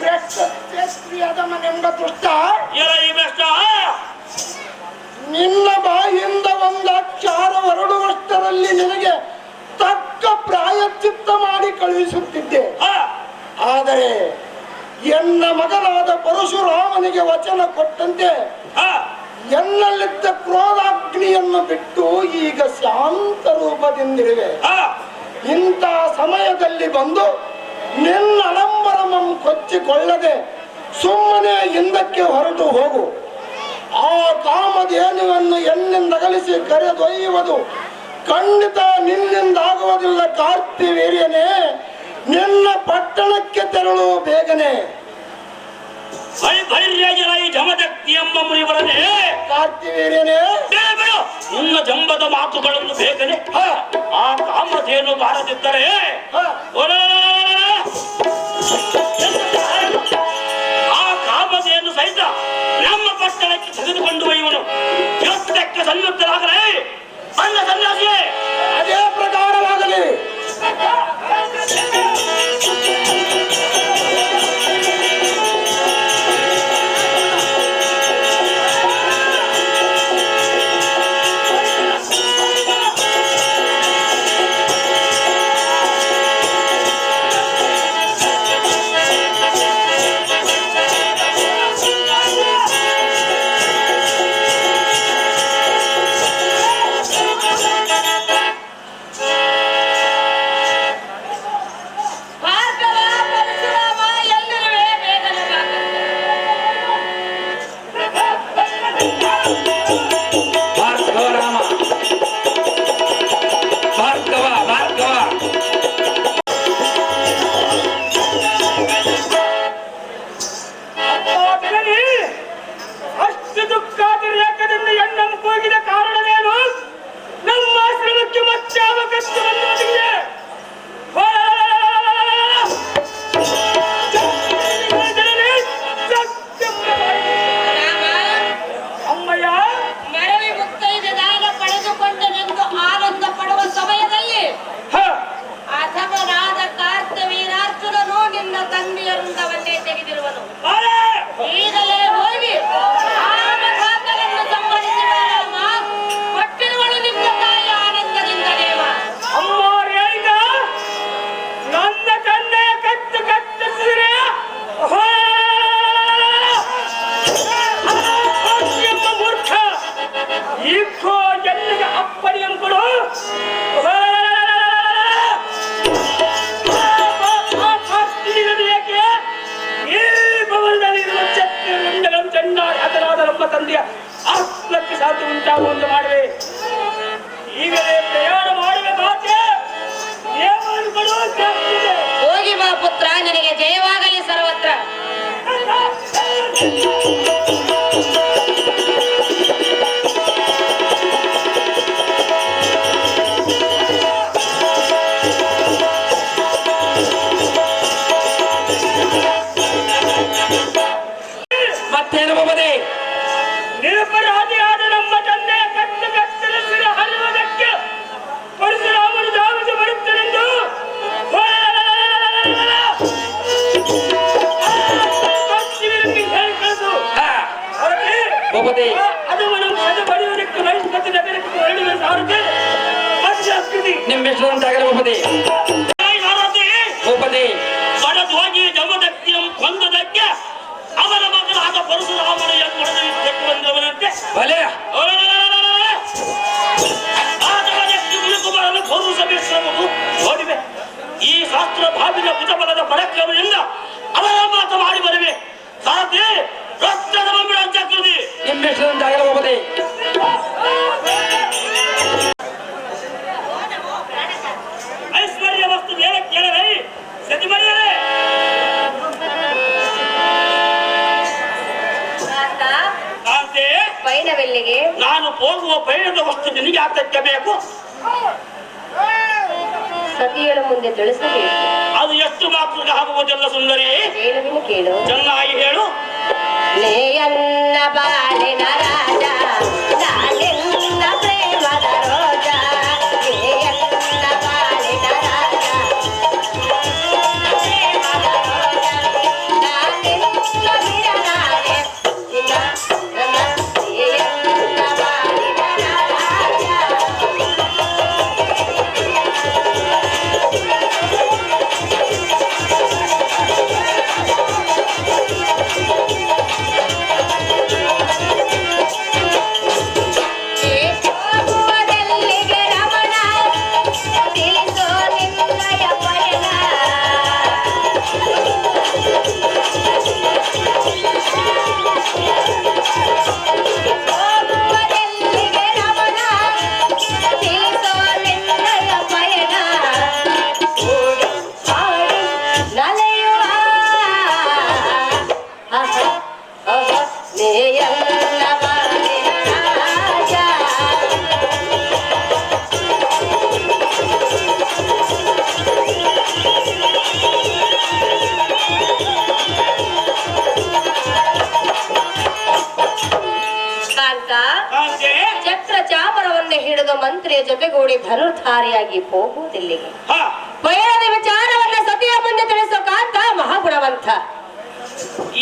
ಭ್ರಷ್ಟೇಸ್ತ್ರೀಯಾದ ಮನೆಂಬ ದುಷ್ಟ ಎಲ್ಲ ಈ ಭ್ರಷ್ಟ ನಿನ್ನ ಬಾಯಿಂದ ಒಂದು ಅಕ್ಷರ ಹೊರಡುವಷ್ಟರಲ್ಲಿ ನಿನಗೆ ತಕ್ಕ ಪ್ರಾಯಶ್ಚಿತ್ತ ಮಾಡಿ ಕಳುಹಿಸುತ್ತಿದ್ದೆ. ಆದರೆ ಎನ್ನ ಮಗನಾದ ಪರಶುರಾಮನಿಗೆ ವಚನ ಕೊಟ್ಟಂತೆ ಎನ್ನಲ್ಲಿದ್ದ ಕ್ರೋಧಾಗ್ನಿಯನ್ನು ಬಿಟ್ಟು ಈಗ ಶಾಂತ ರೂಪದಿಂದಿರುವೆ. ಇಂಥ ಸಮಯದಲ್ಲಿ ಬಂದು ನಿನ್ನ ಅಲಂಬರಮಂ ಕೊಚ್ಚಿಕೊಳ್ಳದೆ ಸುಮ್ಮನೆ ಹಿಂದಕ್ಕೆ ಹೊರಟು ಹೋಗು. ಆ ಕಾಮಧೇನುವನ್ನು ಎನ್ನಿಂದಗಲಿಸಿ ಕರೆದೊಯ್ಯುವುದು ಖಂಡಿತ ನಿನ್ನಿಂದಾಗುವುದಿಲ್ಲ. ಕಾರ್ತಿವೀರ್ಯನೇ, ನಿನ್ನ ಪಟ್ಟಣಕ್ಕೆ ತೆರಳು ಬೇಗನೆ. ಭೈರ್ಯಜಲೈ ಜಮದಕ್ತಿ ಎಂಬ ಮುನಿವರನೇ, ಕಾರ್ತಿವೀರ್ಯನೇ, ನಿನ್ನ ಜಂಬದ ಮಾತುಗಳನ್ನು ಬೇಗನೆ ಆ ಕಾಮಧೇನು ಬಾರದಿದ್ದರೆ ಆ ಕಾಮಧೇನು ಸಹಿತ ನಮ್ಮ ಪಟ್ಟಣಕ್ಕೆ ತೆಗೆದುಕೊಂಡು ಒಯ್ಯುವನು. ಯುದ್ಧಕ್ಕೆ ಸನ್ನುತ್ತರಾಗಲೇ ಅನ್ನ ಸನ್ಯಾಸಿಯೇ, ಅದೇ ಪ್ರಕಾರವಾಗಲಿ. ತಂದೆಯ ಆತ್ಮಕ್ಕೆ ಸಾಧ್ಯ ಉಂಟಾಗುವಂತೆ ಮಾಡುವೆ. ಈಗಲೇ ಪ್ರಯಾಣ ಮಾಡುವೆ. ಹೋಗಿ ಬಾ ಪುತ್ರ, ನಿನಗೆ ಜಯವಾಗಲಿ ಸರ್ವತ್ರ. ಮತ್ತೇನು ಬಾಬದೆ? ನಿರಪರಾಧಿಯಾದ ನಮ್ಮ ತಂದೆಯ ಕತ್ತು ಕತ್ತರಿಸಿದ ಹರಿಯುವುದಕ್ಕೆ ಪರಶುರಾಮನು ಧಾವಿಸಿ ಬರುತ್ತನೆಂದು ಹೇಳಿ ಕಳಿಸು. ಅದು ನಮ್ಮ ಬರೆಯುವುದಕ್ಕೆ ನೈಷ್ಕತೆ ನಗರಕ್ಕೆ ಹೊರಡುವ ಸಾರಥಿ ಮಧ್ಯಾಕೃತಿ ನಿಮ್ಮೆಷ್ಟು ಅಂತಾಗಲಿ ಬಾಬದೆ. ಬಾಬದೆ ಬಡದೋಗಿ ಜಮದಕ್ತಿಯಂ ಕೊಂದದಕ್ಕೆ ಅವನ ಮಗನಾದ ಪರಶುರಾಮನು ಎನ್ನುವುದು ಯುದ್ಧಕ್ಕೆ ಬಂದವನಂತೆ ಬಲೆ ಆ ಜಮದಕ್ತಿ ಮುನಿಕುಮಾರನು ಪೌರುಷ ಶ್ರಮವು ನೋಡಿವೆ. ಈ ಶಾಸ್ತ್ರ ಭಾವಿನ ಭುಜಬಲದ ಪರಾಕ್ರಮದಿಂದ ಅವರ ಮಾತು ಮಾಡಿ ಬರುವೆ. ಸಾಧ್ಯ ರಕ್ತದ ಮಂಬಿಳ ಜಾಗೃತಿ ನಿಮ್ಮೆಷ್ಟು ಅಂತಾಗಲಿ ಬಾಬದೆ. ಐಶ್ವರ್ಯ ವಸ್ತು ಮೇಲೆ ಕೇಳರೈ ಸತಿಮರಿಯರೇ. ಪಯಣವೆಲ್ಲಿಗೆ? ನಾನು ಹೋಗುವ ಪಯಣದ ವಸ್ತು ನಿನಗೆ ಆತಕ್ಕೆ ಬೇಕು. ಸತಿಯಳ ಮುಂದೆ ತಿಳಿಸಬೇಕು. ಅದು ಎಷ್ಟು ಮಾತ್ರ ಆಗುವುದಿಲ್ಲ ಸುಂದರಿ. ಹೇಳುವಿನ ಕೇಳು. ಚೆನ್ನಾಗಿ ಹೇಳು. ನೇಯನ್ನ ಬಾಳಿನ ರಾಜ, ನಾನೆನ್ನ ಪ್ರೇಮದ ರೋಜ. ನೇಯನ್ನ ಬಾಳಿನ ರಾಜ, ಪ್ರೇಮದ ರೋಜ. ಹಿಡಿದು ಮಂತ್ರಿಯ ಜೊತೆಗೂಡಿ ಧನುರ್ಧಾರಿಯಾಗಿ ಹೋಗುವುದಿಲ್ಲಿಗೆ ಹಾ ಪಯಣದ ವಿಚಾರವನ್ನ ಸತಿಯ ಮುಂದೆ ತಿಳಿಸೋ ಕಾಂತ ಮಹಾಗುಣವಂತ.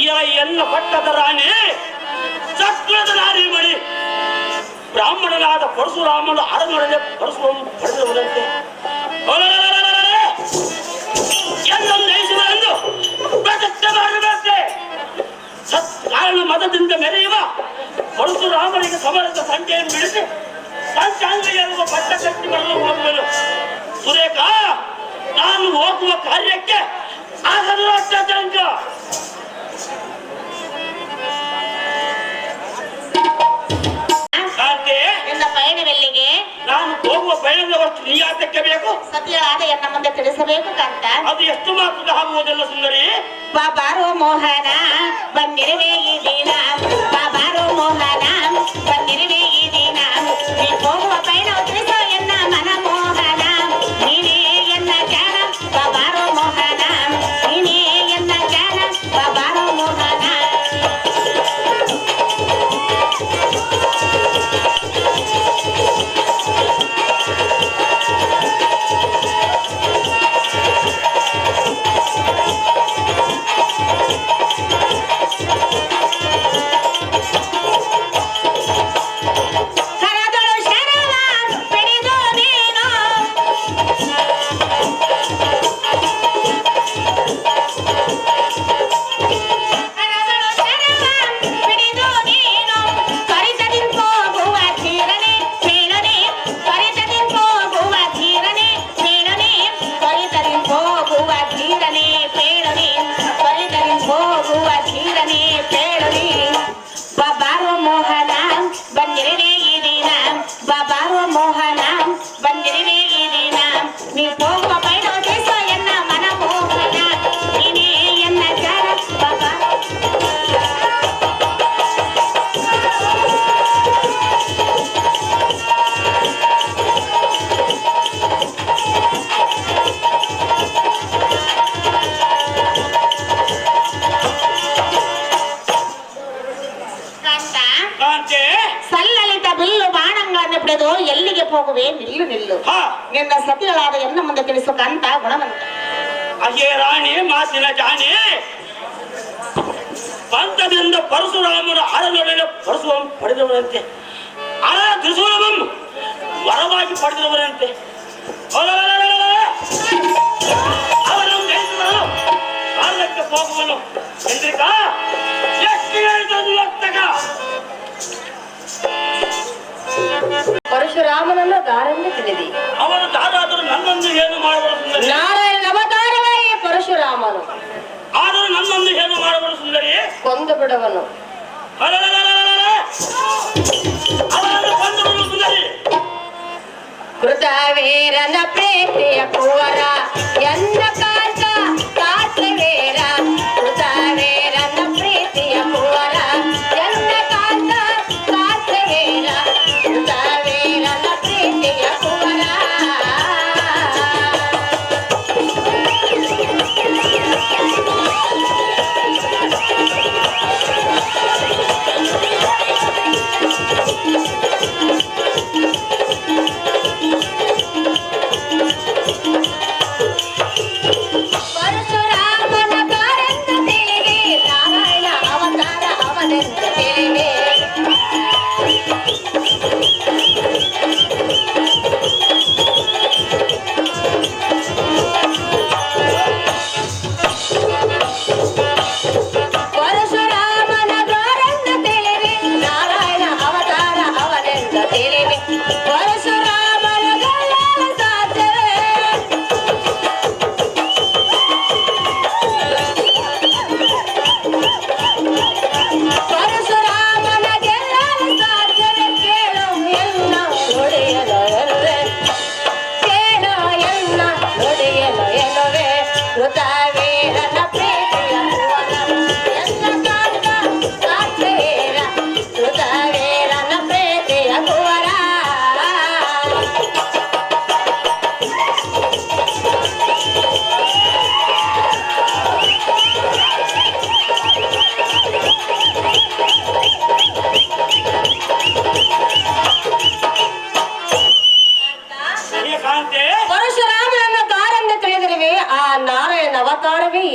ಈ ಎಲ್ಲ ಪಟ್ಟದ ರಾಣಿ ಚಕ್ರದ ನಾರಿ ಮಣಿ ಬ್ರಾಹ್ಮಣನಾದ ಪರಶುರಾಮನು ಅರಮನೆಗೆ ಪರಶುರಾಮ ಪಡೆದವರಂತೆ ಎಲ್ಲೊಂದು ಪ್ರತಿಷ್ಠೆ ಮಾಡಬೇಕೆ ಕಾರಣ ಮತದಿಂದ ಮೆರೆಯುವ ಪರಶುರಾಮನಿಗೆ ಸಮರದ ಸಂಖ್ಯೆಯನ್ನು ಬಿಡಿಸಿ ಪಂಚಾಂಗ ಪಟ್ಟ ಕಟ್ಟಿ ಬರಲು ಹೋಗುವನು. ಸುರೇಖ, ನಾನು ಹೋಗುವ ಕಾರ್ಯಕ್ಕೆ ಆಗಲು ಅತ್ಯಂತ ನಿನ್ನ ಪಯಣವೆಲ್ಲಿಗೆ? ನಾನು ಹೋಗುವ ಪಯಣದ ವಸ್ತು ನಿಯಾತಕ್ಕೆ ಬೇಕು. ಸತಿಯಾದ ಎನ್ನ ಮುಂದೆ ತಿಳಿಸಬೇಕು ಕಾಂತ. ಅದು ಎಷ್ಟು ಮಾತ್ರ ಆಗುವುದಿಲ್ಲ ಸುಂದರಿ. ಬಾಬಾರೋ ಮೋಹನ ಬಂದಿರುವೆ ಈ ದಿನ, ಬಾಬಾರೋ ಮೋಹನ ಬಂದಿರುವೆ ಈ ದಿನ, ನೀ ಹೋಗುವ ಪಯಣ ತಿಳಿಸೋ ಎನ್ನ ಮನ ಮೋಹನ, ನೀನೇ ಎನ್ನ ಜಾಣ ಬಾಬಾರೋ ಮೋಹನ, ನೀನೇ ಎನ್ನ ಜಾಣ ಬಾಬಾರೋ ಮೋಹನ. ಎಲ್ಲಿಗೆ ಹೋಗುವೆ? ನಿಲ್ಲು ನಿಲ್ಲು. ನಿನ್ನ ಸತಿಗಳಾದ ಎನ್ನ ಮುಂದೆ ತಿಳಿಸೋ ಕಾಂತ ಗುಣವಂತ. ಅಯ್ಯೇ ರಾಣಿ ಮಾತಿನ ಜಾಣಿ, ಪಂಥದಿಂದ ಪರಶುರಾಮನ ಅರನೊಡನೆ ಪರಶುರಾಮ ಪಡೆದವರಂತೆ, ಅರ ತ್ರಿಶೂಲಂ ವರವಾಗಿ ಪಡೆದವರಂತೆ. ಅವರನ್ನು ಜಯಿಸಿದನು, ಕಾರಣಕ್ಕೆ ಹೋಗುವನು. ಚಂದ್ರಿಕಾ, ಎಷ್ಟು ಹೇಳಿದನು ಲತ್ತಕ. ಪರಶುರಾಮನನ್ನು ದಾರೆಂದು ತಿಳಿದಿ. ಅವನು ದಾದಾದರೂ ನನ್ನನ್ನು ಏನು ಮಾಡಬಾರದು ಸುಂದರಿ. ನಾರಾಯಣ ಅವತಾರವಾಗಿ ಪರಶುರಾಮನು ಆದರೂ ನನ್ನನ್ನು ಏನು ಮಾಡಬಾರದು ಸುಂದರಿ. ಕೊಂದು ಬಿಡುವನು. ಅವನನ್ನು ಕೊಂದು ಬಿಡುವ ಸುಂದರಿ. ಕೃತವೀರನ ಪ್ರೀತಿಯ ಕುವರ ಎನ್ನ ಕಾಂತ ಕಾತವೀರ, ಕೃತವೀರನ ಪ್ರೀತಿಯ ಕುವರ ಎನ್ನ ಕಾಂತ ಕಾತವೀರ, ಕೃತವೀರನ ಪ್ರೀತಿಯ ಕುವರ.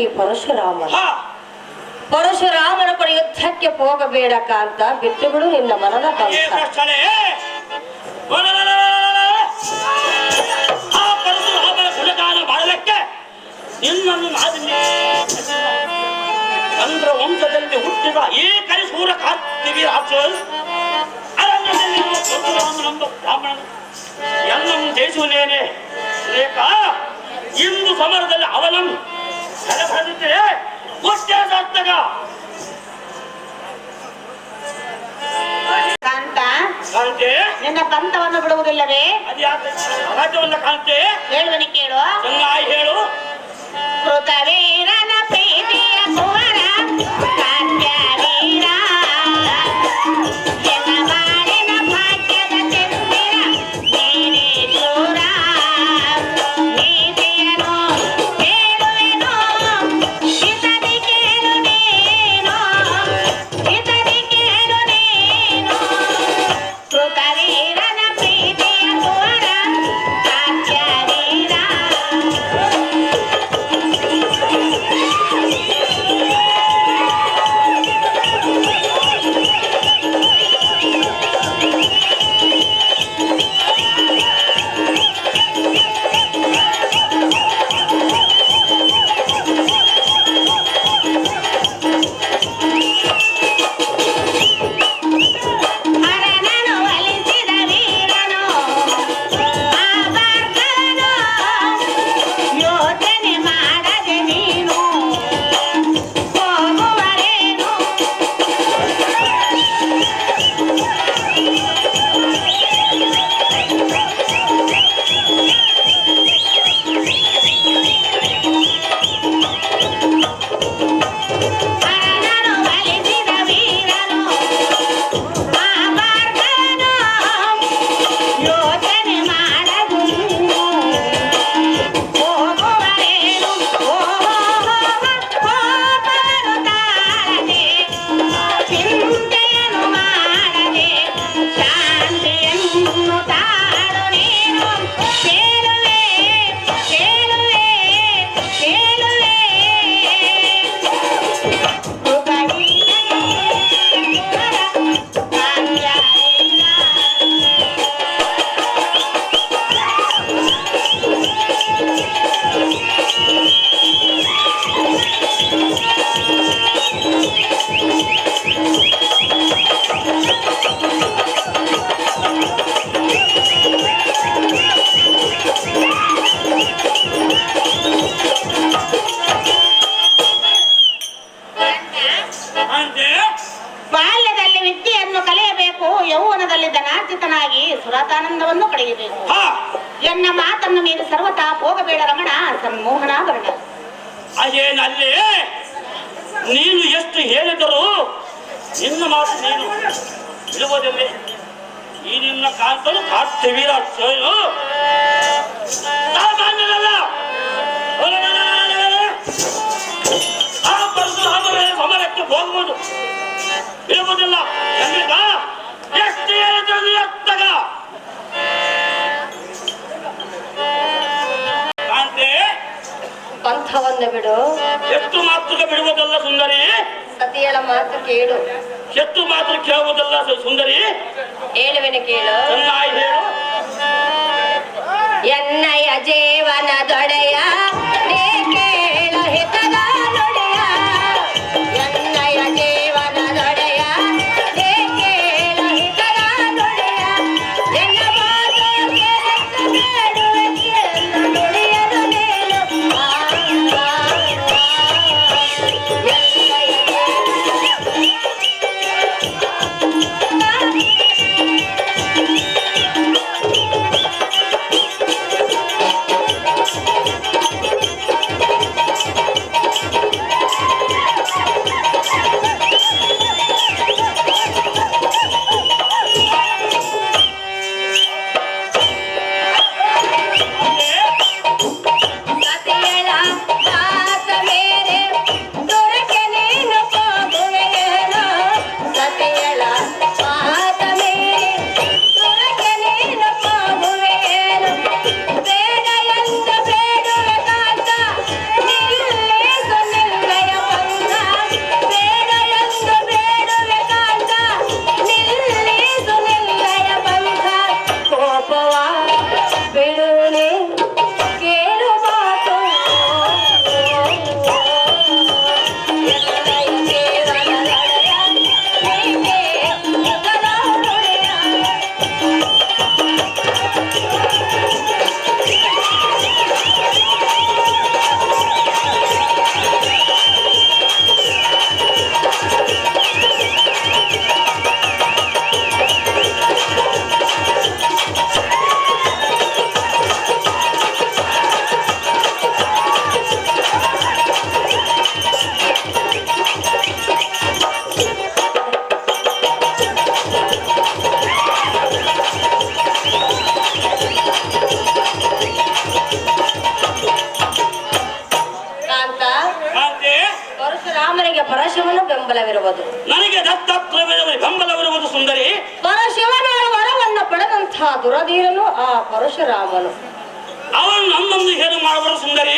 ಈ ಪರಶುರಾಮ. ಹಾ ಪರಶುರಾಮನ ಕಡೆ ಯುದ್ಧಕ್ಕೆ ಹೋಗಬೇಡ ಕಾಂತ, ಬಿಟ್ಟು ಬಿಡು ನಿನ್ನ ಮನದ ಏ ಕಾಂತ. ಭ್ರಷ್ಟನೇ! ಆ ಪರಶುರಾಮನ ಗುಣಗಾನ ಮಾಡಲಿಕ್ಕೆ ನಿನ್ನನ್ನು ನಾದಿನಿ ಚಂದ್ರ ವಂಶದಲ್ಲಿ ಹುಟ್ಟಿದ ಈ ಕರಿಸೂರ ಕಾರ್ತಿವಿ ಅರಣ್ಯದಲ್ಲಿರುವ ಪರಶುರಾಮನೆಂಬ ಬ್ರಾಹ್ಮಣ ಎಲ್ಲಂ ಜಯಿಸುವುದೇನೆ ರೇಖಾ. ಇಂದು ಸಮರದಲ್ಲಿ ಅವನನ್ನು ಸೆಳೆಬಡಿದಿದ್ದರೆ ಮುಖ್ಯಸಾರ್ಥಕ. ಕಾಂತ, ಕಾಂತೆ ನಿನ್ನ ಪಂಥವನ್ನು ಬಿಡುವುದಿಲ್ಲವೇ? ಅದ್ಯಾಕೆ ರಾಜ್ಯವನ್ನ ಕಾಂತೆ? ಹೇಳುವನಿ ಕೇಳು. ಚೆನ್ನಾಗಿ ಹೇಳು. ಕೃತವೀರನ ಪ್ರೀತಿಯ ಕುವರ ಕಾತ್ಯವೀರ, ಎನ್ನ ಬಾಳಿನ ಭಾಗ್ಯದ ಚಂದಿರ ನೀನೇ ಶೂರ. ನೀತಿಯನು ಕೇಳುವೆನು, ಹಿತದಿ ಕೇಳು ನೀನು, ಹಿತದಿ ಕೇಳು ನೀನು. ಕೃತವೀರನ ಪ್ರೀತಿಯ ಕುವರ ಕಾತ್ಯವೀರ. ಅರನನು ಒಲಿಸಿದ ವೀರನು, ಆ ಭಾರ್ಗವನು, ಯೋಚನೆ ಮಾಡದೆ ನೀನು ಹೋಗುವರೇನು. ಅರನನು ಒಲಿಸಿದ ವೀರನು, ಆ ಭಾರ್ಗವನು, ಯೋಚನೆ ಮಾಡದು ನೀನು ಹೋಗುವರೇನು. ಕೋಪವನ್ನು ತಾಳದೆ, ಚಿಂತೆಯನ್ನು ಮಾಡದೆ, ಶಾಂತಿಯನ್ನು ತಾಳು ನೀನು. ಕೇಳುವೆ ಕೇಳುವೆ ಕೇಳುವೆ ಕಾಂತೆ ಬಾಲ್ಯದಲ್ಲಿ ವಿದ್ಯೆಯನ್ನು ಕಲಿಯಬೇಕು, ಯೌವನದಲ್ಲಿ ಧನಾರ್ಜಿತನಾಗಿ ಸುರತಾನಂದವನ್ನು ಪಡೆಯಬೇಕು. ಹಾ ಎನ್ನ ಮಾತನ್ನು ನೀನು ಸರ್ವತಾ ಹೋಗಬೇಡ ರಮಣ, ಸನ್ಮೋಹನಾಭರಣ. ಅದೇನಲ್ಲಿ ನೀನು ಎಷ್ಟು ಹೇಳಿದರೂ ನಿನ್ನ ಮಾತು ನೀನು ಬಿಡುವುದಿಲ್ಲ. ಈ ನಿನ್ನ ಕಾಂತನು ಕಾರ್ತಿವೀರ ಸಾಮಾನ್ಯನಲ್ಲ. ಆ ಪರಶುರಾಮನ ಸಮರಕ್ಕೆ ಹೋಗುವುದು ಬಿಡುವುದಿಲ್ಲ. ಖಂಡಿತ ಎಷ್ಟು ಹೇಳಿದ್ರು ಎತ್ತಗ ಕಾಂತೆ. ಪಂಥವನ್ನು ಬಿಡು, ಎಷ್ಟು ಮಾತುಗೆ ಬಿಡುವುದಲ್ಲ ಸುಂದರಿ, ಸತಿಯಳ ಮಾತು ಕೇಳು. ಎಷ್ಟು ಮಾತು ಕೇಳುವುದಲ್ಲ ಸುಂದರಿ. ಹೇಳುವೆನು ಕೇಳು. ಚೆನ್ನಾಗಿ ಹೇಳು. ಎನ್ನಯ ಜೀವನದೊಡೆಯ ನೀ ಕೇಳು ಹಿತದ ನುಡಿಯ. ಎನ್ನಯ ಜೀವನದೊಡೆಯ ನೀ ಕೇಳು ಹಿತದ ನುಡಿಯ. ಎನ್ನ ಮಾತು ಕೇಳುವೆ ಕೇಳು ನುಡಿಯಲು ನೀನು. ಎನ್ನಯ ದುರಧೀರನು ಆ ಪರಶುರಾಮನು. ಅವನು ನನ್ನೊಂದು ಏನು ಮಾಡಬಾರದು ಸುಂದರಿ?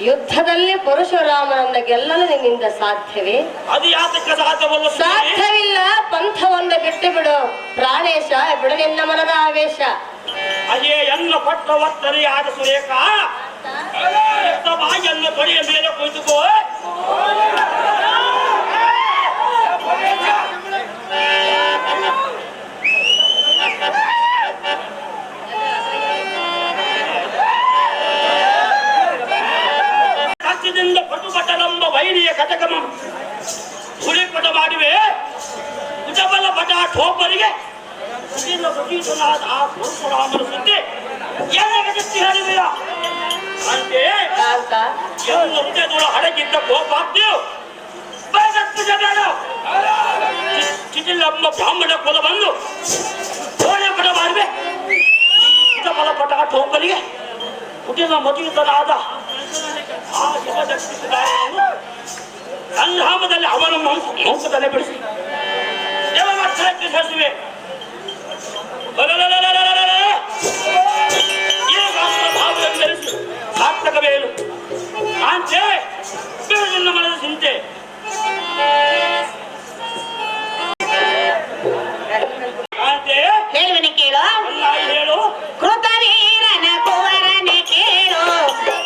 ಯುದ್ಧದಲ್ಲಿ ಪರಶುರಾಮನನ್ನ ಗೆಲ್ಲಲು ನಿನ್ನಿಂದ ಸಾಧ್ಯವೇ? ಅದು ಯಾತಕ್ಕೆ ಸಾಧ್ಯವಲ್ಲ ಸುಂದರಿ? ಸಾಧ್ಯವಿಲ್ಲ. ಪಂಥವನ್ನು ಬಿಟ್ಟು ಬಿಡು ಪ್ರಾಣೇಶ, ಬಿಡು ನಿನ್ನ ಮನದ ಆವೇಶ. ಅಯ್ಯೇ ಎನ್ನ ಪಟ್ಟ ಒತ್ತರಿ ಆದ ಸುರೇಖ ಬಾಯಿಯನ್ನು ತೊಡೆಯ ಮೇಲೆ ಕುಳಿತುಕೋ. ಕತ್ತಿನಿಂದ ಪಟುಪಟನೆಂಬ ವೈರಿಯ ಕಟಕಮ ಹುಲಿಪಟ ಮಾಡಿವೆ. ಕುಟಬಲ ಪಟ ಠೋಪರಿಗೆ ಆ ಪರಶುರಾಮನ ಸುದ್ದಿ ಎಲ್ಲಿಗೆ ಕತ್ತಿ ಹೇಳಿವೆಯ ಅಂತೆ ಕಾಂತ, ಎಲ್ಲ ಹೃದಯದೊಳ ಅಡಗಿದ್ದ ಕೋಪಾಗ್ತಿಯು ಚಿಟಿಲಮ್ಮ ಬ್ರಾಹ್ಮಣ ಕುಲ ಬಂದು ಕೋಣೆ ಪಟ ಮಾಡಿವೆ. ಕುಟಬಲ ಪಟ ಠೋಪರಿಗೆ ಕುಟಿಲ ಮದುವಿತನಾದ ಆ ಶಿವದಕ್ಷಿಣಾರನು ಸಂಧಾಮದಲ್ಲಿ ಅವನ ಮಂಕದಲ್ಲೇ ಬಿಡಿಸಿ ದೇವಮರ್ಥಕ್ಕೆ ಸೇರಿಸಿವೆ. ಸಾರ್ಥಕವೇನು ಕಾಂತೆ ನಿನ್ನ ಮನದ ಚಿಂತೆ. ಕಾಂತೆ ಹೇಳುವನೆ ಕೇಳು. ಹೇಳು. ಕೃತವೀರನ ಕುವರನೆ ಕೇಳು,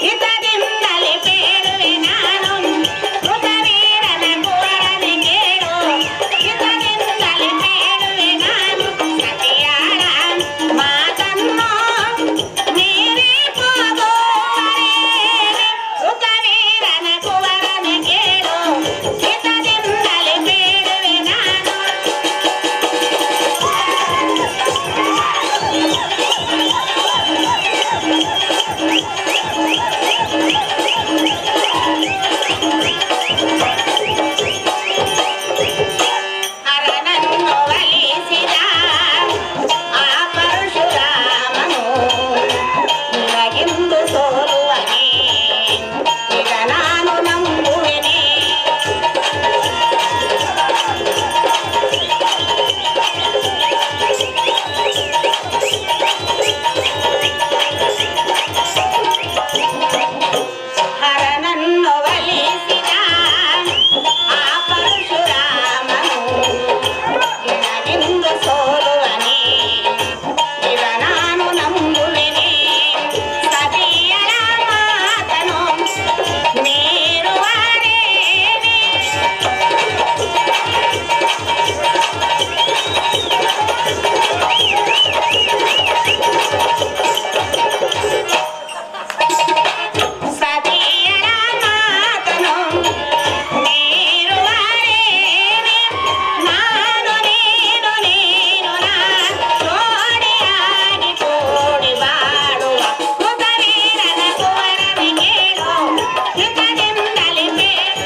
ಹಿತದಿಂದಲೇ ಬೇಡುವೆ ನಾನು. ಕೃತವೀರನ ಕುವರನೆ ಕೇಳು, ಹಿತದಿಂದಲೇ ಬೇಡುವೆ ನಾನು. ಸತಿಯಾಳ ಮಾತನ್ನು ಮೀರಿ ಹೋಗುವರೇನೆ. ಕೃತವೀರನ ಕುವರನೆ ಕೇಳು, ಹಿತದಿಂದಲೇ ಬೇಡುವೆ ನಾನು. ಹರನನ್ನು ಒಲಿಸಿದ ಆ ಪರಶುರಾಮನು ನಿನಗೆಂದು ಸೋಲುವನೇ, ಈಗ ನಾನು ನಂಬುವೆನೆ. ಹರನನ್ನು ಒಲಿಸಿದ ಆ ಪರಶುರಾಮನು ನಿನಗೆಂದು ಸೋಲುವನೇ, ಈಗ ನಾನು ನಂಬುವೆನೆ. ಸತಿಯಳ ಮಾತನು ಮೀರುವರೇನೆ. ಸತಿಯಳ ಮಾತನು ಮೀರುವರೇನೆ. ನಾನು ನೀನು ನೀನು ನಾ ಜೋಡಿಯಾಗಿ ಕೂಡಿ ಬಾಳುವ. ಕೃತವೀರನ ಕುವರನೆ ಕೇಳು, ಹಿತದಿಂದಲೇ ಬೇಡು.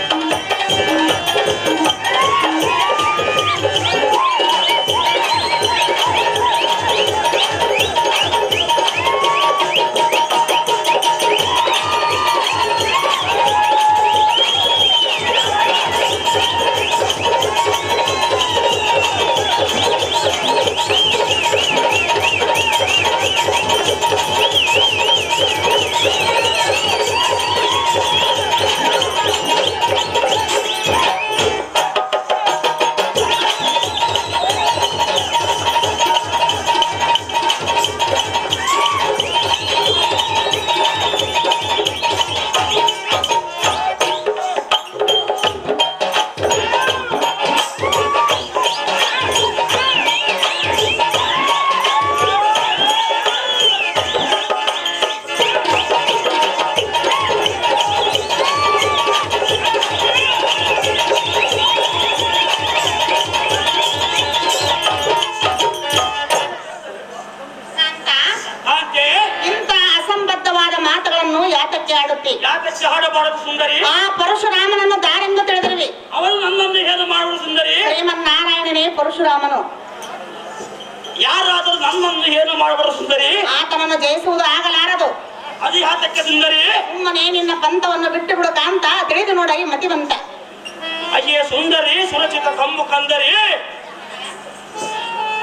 ಕಾಂತ, ಕಾಂತೆ ಇಂಥ ಅಸಂಬದ್ಧವಾದ ಮಾತುಗಳನ್ನು ಯಾತಕ್ಕೆ ಆಡುತ್ತಿ? ಯಾತಕ್ಕೆ ಹಾಡಬಾರದು ಸುಂದರಿ? ಆ ಪರಶುರಾಮನನ್ನು ದಾರೆಂದು ತಿಳಿದಿರುವಿ. ಅವನು ನನ್ನನ್ನು ಏನು ಮಾಡುವುದು ಸುಂದರಿ? ಶ್ರೀಮನ್ನಾರಾಯಣನೇ ಪರಶುರಾಮನು. ಯಾರಾದರೂ ನನ್ನನ್ನು ಏನು ಮಾಡಬಾರದು ಸುಂದರಿ? ಆತನನ್ನು ಜಯಿಸುವುದು ಆಗಲಾರದು. ಅದು ಯಾತಕ್ಕೆ ಸುಂದರಿ? ಸುಮ್ಮನೆ ನಿನ್ನ ಪಂಥವನ್ನು ಬಿಟ್ಟು ಬಿಡು ಕಾಂತ, ತಿಳಿದು ನೋಡಾಗಿ ಮತಿವಂತ. ಅಯ್ಯೇ ಸುಂದರಿ ಸುರಚಿತ ಕಂಬು ಕಂದರಿ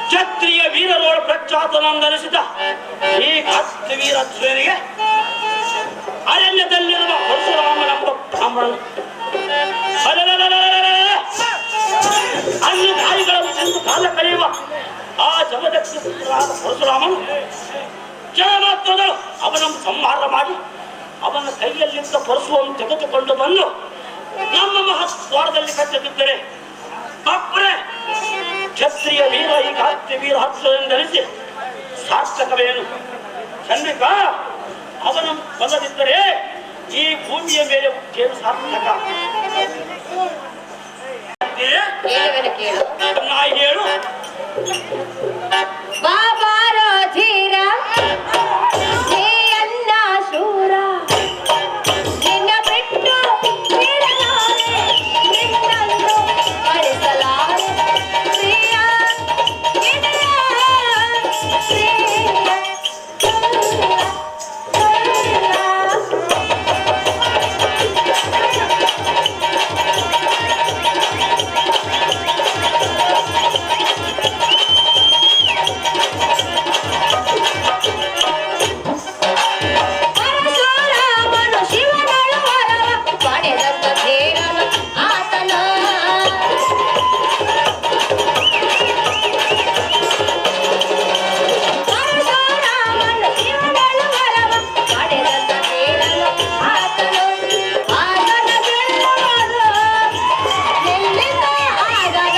ಕ್ಷತ್ರಿಯ ವೀರರೋಳ ಪ್ರಖ್ಯಾತನಂದನಿಸಿದ ಈ ಕರ್ತವೀರಧ್ವನಿಗೆ ಅರಣ್ಯದಲ್ಲಿರುವ ಪರಶುರಾಮನೆಂಬ ಬ್ರಾಹ್ಮಣನು ಅಲ್ಲಿ ನಾಯಿಗಳನ್ನು ತಿಂದು ಕಾಲ ಕಳೆಯುವ ಆ ಜಮದಗ್ನಿ ಪುತ್ರರಾದ ಪರಶುರಾಮನು ಜನಮಾತ್ರಗಳು ಅವನನ್ನು ಸಂಹಾರ ಮಾಡಿ ಅವನ ಕೈಯಲ್ಲಿದ್ದ ಪರಶುವನ್ನು ತೆಗೆದುಕೊಂಡು ಬಂದು ನಮ್ಮ ಮಹತ್ವಾರದಲ್ಲಿ ಕಟ್ಟದಿದ್ದರೆ ಅಪ್ಪರೆ ಕ್ಷತ್ರಿಯ ವೀರ ಈ ಗಾತ್ಯ ವೀರ ಹತ್ತನೆಂದನಿಸಿ ಸಾರ್ಥಕವೇನು? ಚಂದ್ರಿಕಾ, ಅವನನ್ನು ಕೊಲ್ಲದಿದ್ದರೆ ಈ ಭೂಮಿಯ ಮೇಲೆ ಹುಟ್ಟೇನು ಸಾರ್ಥಕ? ನಾಯಿ ಹೇಳು. ಬಾಬಾರೋ ಧೀರ ಅನ್ನ ಶೂರ ನಿನ್ನ ಬಿಟ್ಟು ಬಿಡಲಾರೆ, ನಿನ್ನನ್ನು ಅಳಿಸಲಾರೆ ಪ್ರಿಯ ಇದೆಯ ಪರಶುರಾಮನು ಶಿವನಳು ವರವ ಪಡೆದಂತ ಧೀರನು ಆತನ. ಪರಶುರಾಮನು ಶಿವನಳು ವರವ ಪಡೆದಂತ ಧೀರನು ಆತನು. ಆತನ ಗೆಲ್ಲುವುದು ಎಲ್ಲಿಂದ ಆಗದು.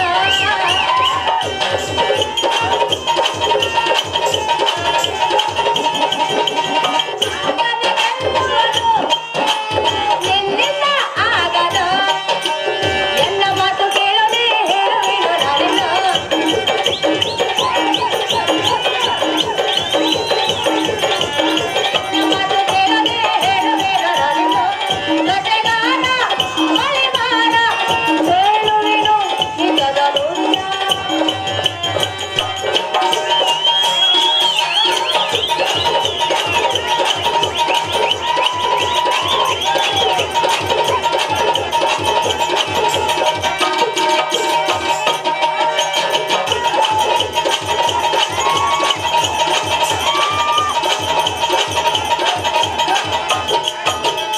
ನಿನ್ನಿಂದ ಆಗದು. ಎಲ್ಲ ಮಾತು ಕೇಳದೆ ಹೇಳುವೆನು ನಾನಿನ್ನು. ಮಾತು ಕೇಳದೆ ಹೇಳುವೆನು ನಾನಿನ್ನು. ಜೊತೆಗಾರ ಮಳಿಮಾರ ಹೇಳುವೆನು ನಿಜದ ನುಡಿಯ.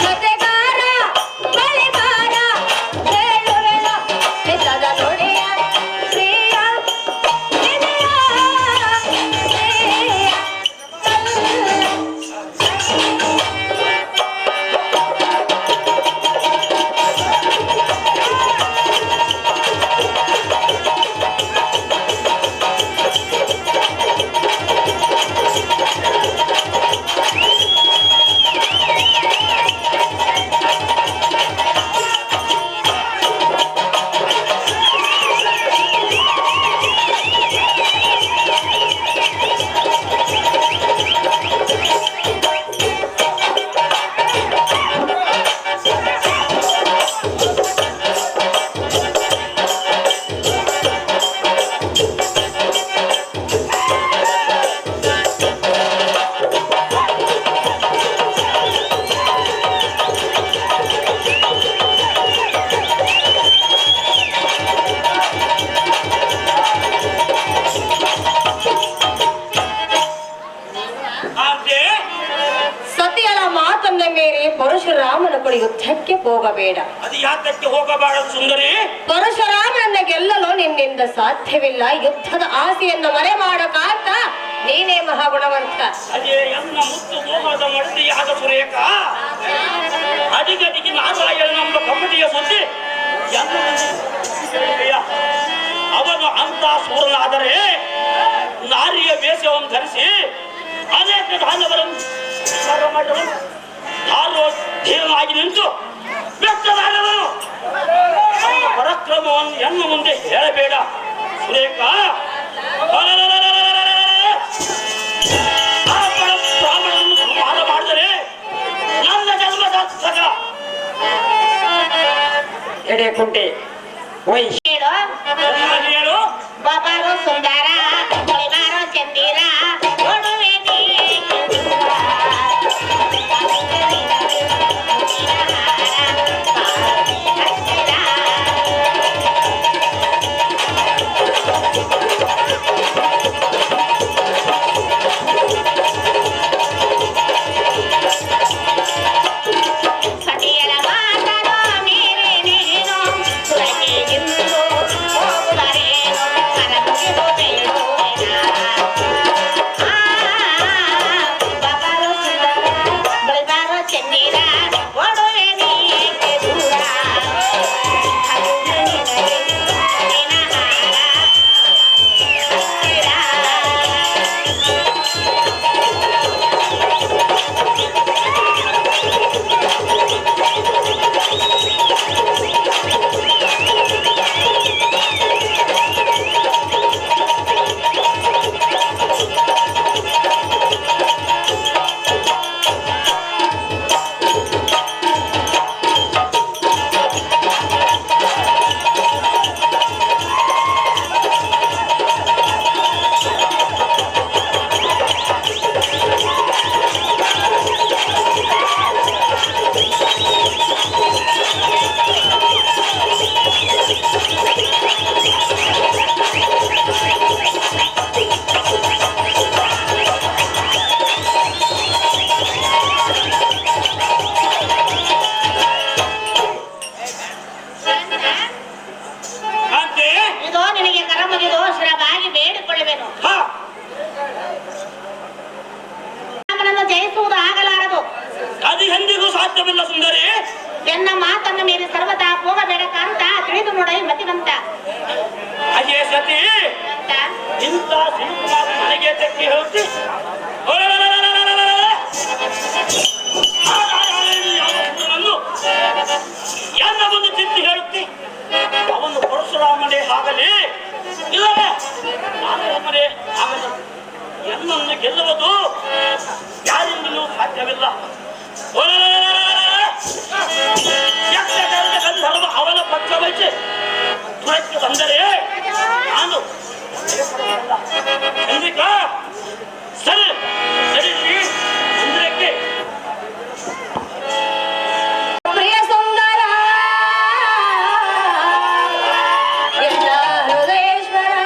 ಜೊತೆಗಾರ ಬಳಿಗಾರ ಹೇಳುವೆನು ನಿಜದ ನುಡಿಯ. ಪ್ರಿಯ ಇದೆಯ ಆದ್ರೆ ಸತಿಯಳ ಮಾತನ್ನ ಮೀರಿ ಪರಶುರಾಮನ ಬಳಿ ಯುದ್ಧಕ್ಕೆ ಹೋಗಬೇಡ. ಅದು ಯಾತಕ್ಕೆ ಹೋಗಬಾರದು ಸುಂದರಿ? ಪರಶುರಾಮನನ್ನ ಗೆಲ್ಲಲು ನಿನ್ನಿಂದ ಸಾಧ್ಯವಿಲ್ಲ. ಯುದ್ಧದ ಆಸೆಯನ್ನ ಮರೆ ಮಾಡಕಾಂತ ನೀನೇ ಮಹಾಗುಣವಂತ. ಅದೇ ಎನ್ನ ಮುತ್ತು ಮೋಹದ ಮಡದಿಯಾದ ಸುರೇಖ ಅಡಿಗಡಿಗೆ ನಾರಾಯಣನೆಂಬ ಕಪಟಿಯ ಸುದ್ದಿ ಎನ್ನ ಕೇಳಿದೆಯಾ? ಅವನು ಅಂತ ಸೂರನಾದರೆ ನಾರಿಯ ವೇಷವನ್ನು ಧರಿಸಿ ಅನೇಕ ದಾನವರನ್ನು ಸಂಹಾರ ಮಾಡಿದವನು. ಹಾಲು ಧೀರನಾಗಿ ನಿಂತು ಬೆಟ್ಟದಾನವನು. ಅವನ ಪರಾಕ್ರಮವನ್ನು ಎನ್ನ ಮುಂದೆ ಹೇಳಬೇಡ ಸುರೇಖ. ಆ ಬ್ರಾಹ್ಮಣನ್ನು ಸಂಹಾರ ಮಾಡಿದರೆ ನನ್ನ ಜನ್ಮ ಸಾರ್ಥಕ. ಎಡೆ ಕುಂಟೆ ವೈಶ್ ಹೇಳು ಹೇಳು. ಬಾಬಾರೋ ಸುಂದರ ಬಳಿಮಾರೋ ಚಂದಿರ ನೋಡುವೆ ನೀ ಸಾಧ್ಯವಿಲ್ಲ ಸುಂದರಿ. ಎನ್ನ ಮಾತನ್ನು ಮೀರಿ ಸರ್ವತಾ ಹೋಗಬೇಡ ಕಾಂತ, ತಿಳಿದು ನೋಡೈ ಮತಿವಂತ. ಅದೇ ಸತಿ ಅಂತ ಇಂಥ ಶಿವಕುಮಾರ ನನಗೆ ತೆಕ್ಕಿ ಹೇಳ್ತಿ. ಎಲ್ಲ ಒಂದು ಚಿಂತೆ ಹೇಳುತ್ತಿ. ಅವನು ಪರಶುರಾಮನೇ ಆಗಲಿ, ಇಲ್ಲವೇ ರಾಮನೇ ಆಗಲಿ. ಎಲ್ಲನ್ನು ಗೆಲ್ಲುವುದು ಯಾರಿಂದಲೂ ಸಾಧ್ಯವಿಲ್ಲ. ಗಂಧರ್ವ ಅವನ ಪಕ್ಷ ವಹಿಸಿ ತುರಕ್ಕೆ ಬಂದರೆ ನಾನು ಚಂದ್ರಿಕಾ ಸರಿ ಸರಿಸಿ ಚಂದ್ರಕ್ಕೆ ಪ್ರಿಯ ಸುಂದರ ಎಲ್ಲ ಹೃದಯೇಶ್ವರ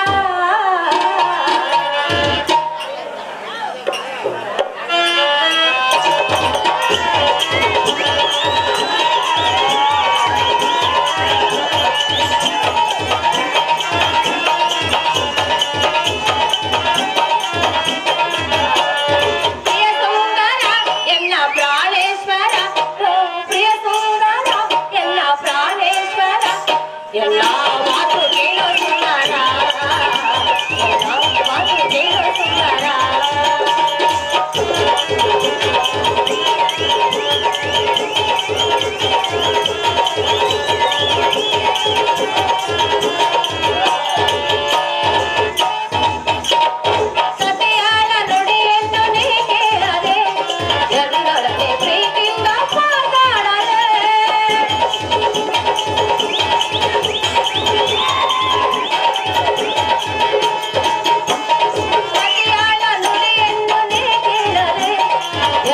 ಪ್ರಿಯ ಸುಂದರ ಎಲ್ಲ ಪ್ರಾಣೇಶ್ವರ ಪ್ರಿಯ ಸುಂದರ ಎಲ್ಲ ಪ್ರಾಣೇಶ್ವರ ಎಲ್ಲ ಮಾತು ಕೇಳೋ ಸುಂದರ ಎಲ್ಲ ಮಾತು ಕೇಳೋ ಸುಂದರ ಸತಿಯಾಳ ನುಡಿಯನ್ನು ನೀ ಕೇಳದೆ ಎಲ್ಲರೊಡನೆ ಪ್ರೀತಿಯಿಂದ ಮಾತಾಡದೆ ಸತಿಯಾಳ ನುಡಿಯನ್ನು ನೀ ಕೇಳದೆ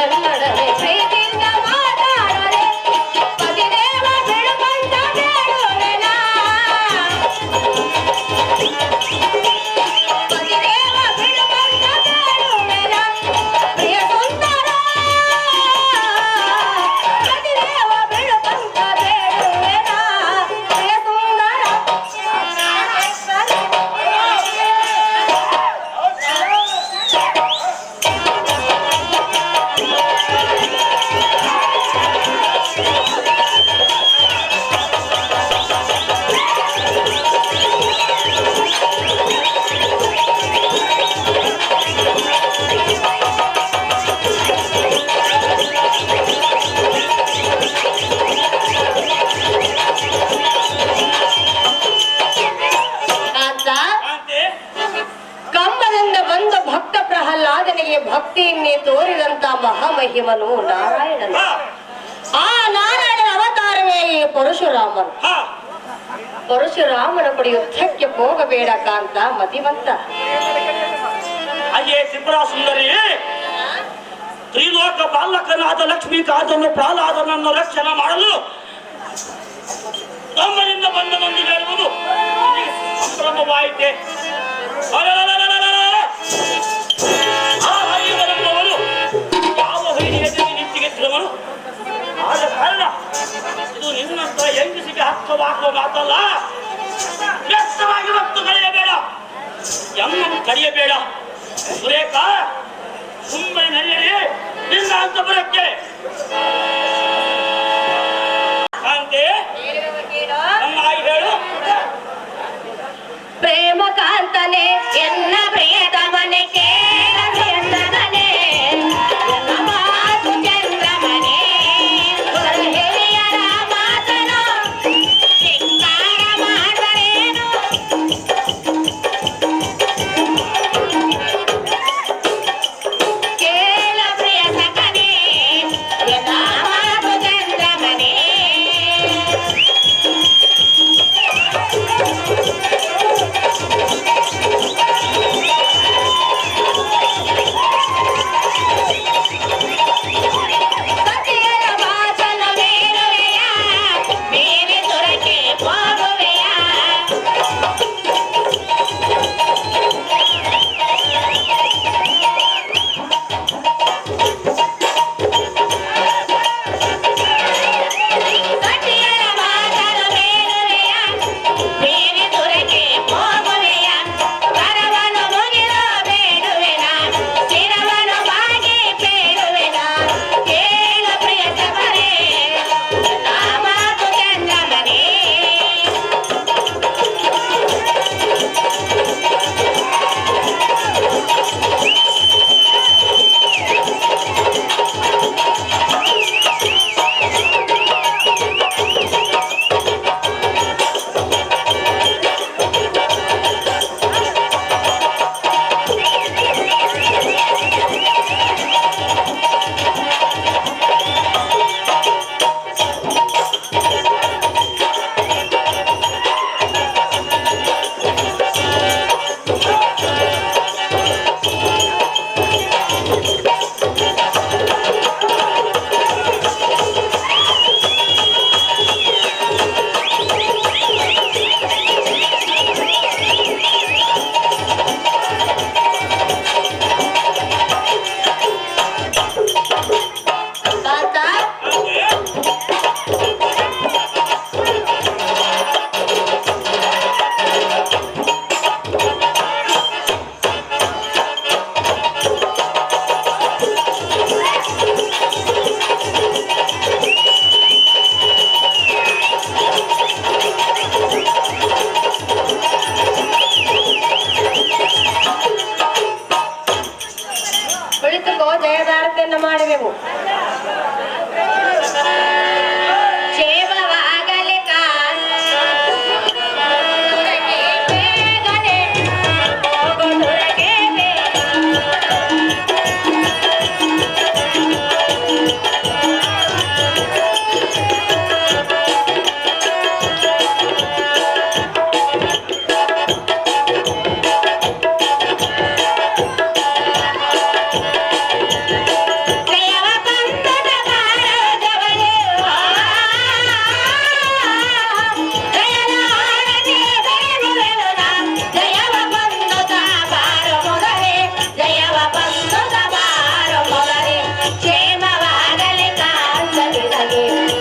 ಎಲ್ಲರೊಡನೆ ಪ್ರೀತಿಯಿಂದ ಮಾತಾಡದೆ ಪತಿದೇವ ಬಿಡುವಂತ ಬೇಡುವೆನ ಪತಿದೇವ ಬಿಡುವಂತ ಬೇಡುವೆನ ಪ್ರಿಯ ಸುಂದರ ಪತಿದೇವ ಬಿಡುವಂತ ಬೇಡುವೆನ ಪ್ರಿಯ ಕಾಂತ ಕಾಂತೆ. ಕಂಬದಿಂದ ಬಂದ ಭಕ್ತ ಪ್ರಹ್ಲಾದನಿಗೆ ಭಕ್ತಿಯನ್ನೇ ತೋರಿದಂತ ಮಹಾಮಹಿಮನು ನಾರಾಯಣನು. ಹಾ ಆ ನಾರಾಯಣನ ಅವತಾರವೇ ಈ ಪರಶುರಾಮನು. ಹಾ ಪರಶುರಾಮನ ಬಳಿ ಯುದ್ಧಕ್ಕೆ ಹೋಗಬೇಡ ಕಾಂತ ಮತಿವಂತ. ಅಯ್ಯೇ ತ್ರಿಪುರ ಸುಂದರಿ, ತ್ರಿಲೋಕ ಬಾಲಕನಾದ ಲಕ್ಷ್ಮೀಕಾಂತನು ಪ್ರಹ್ಲಾದನನ್ನು ರಕ್ಷಣೆ ಮಾಡಲು ತಮ್ಮನಿಂದ ಬಂದನೊಂದು ಹೇಳುವುದು ನಿನಗೆ ಸಂಭ್ರಮವಾಯಿತೆ. ಆ ಹರಿವನಂಬವನು ಯಾವ ಹೈರಿಯದಲ್ಲಿ ನಿಂತಿಗೆತ್ತಿರುವನು. ಆದ ಕಾರಣ ಇದು ನಿನ್ನಂತ ಹೆಂಗಸಿಗೆ ಹಕ್ಕವಾಗುವ ಮಾತಲ್ಲ. ವ್ಯರ್ಥವಾಗಿ ಮತ್ತು ಕಳೆಯಬೇಡ, ಎಮ್ಮನ್ನು ಕಡಿಯಬೇಡ. ಸುರೇಖ ಸುಮ್ಮನೆ ನಡೆಯಲಿ ನಿನ್ನ ಅಂತಪುರಕ್ಕೆ. ಕಾಂತೆ ನನ್ನ ಆಗಿ ಹೇಳು. ಪ್ರೇಮ ಕಾಂತನೆ ಎನ್ನ ಪ್ರಿಯತಮನೆ ಕೇಳ ಪ್ರಿಯತಮನೆ ಎನ್ನ ಮಾತು ಚಂದ್ರಮನೆ ಹಿರಿಯರ ಮಾತನು ಧಿಕ್ಕಾರ ಮಾಡರೇನು ಕೇಳ ಪ್ರಿಯ ಸಖನೆ ಎನ್ನ ಮಾತು ಚಂದ್ರಮನೆ ಜಯದಾರತೆಯನ್ನು ಮಾಡುವೆವು. ಕ್ಷೇಮವಾಗಲಿ ಬೇಗನೆ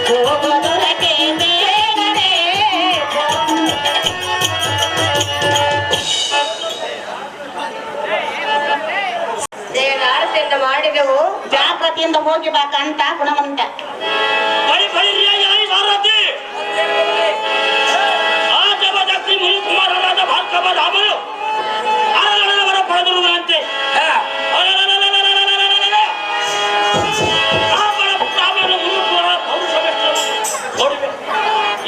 ಹೋಗುವುದಕ್ಕೆ ಜಯದಾರತೆಯನ್ನು ಮಾಡಿದೆವು. ಜಾಗೃತಿಯಿಂದ ಹೋಗಿ ಬಾ ಕಂಠ ಗುಣವಂತ. ಬಳಿ ಬಳಿರಿಯಾಗಿ ಸಾರಥಿ ಆ ಜಬದತ್ತಿ ಮುನಿಕುಮಾರರಾದ ಭಾರ್ಗವ ರಾಮನು ಅರಳವರ ಪಡೆದಿರುವಂತೆ ರಾಮನ ಮುನಿಕುಮಾರ ಪೌರುಷವೆಷ್ಟರು ನೋಡಿವೆ.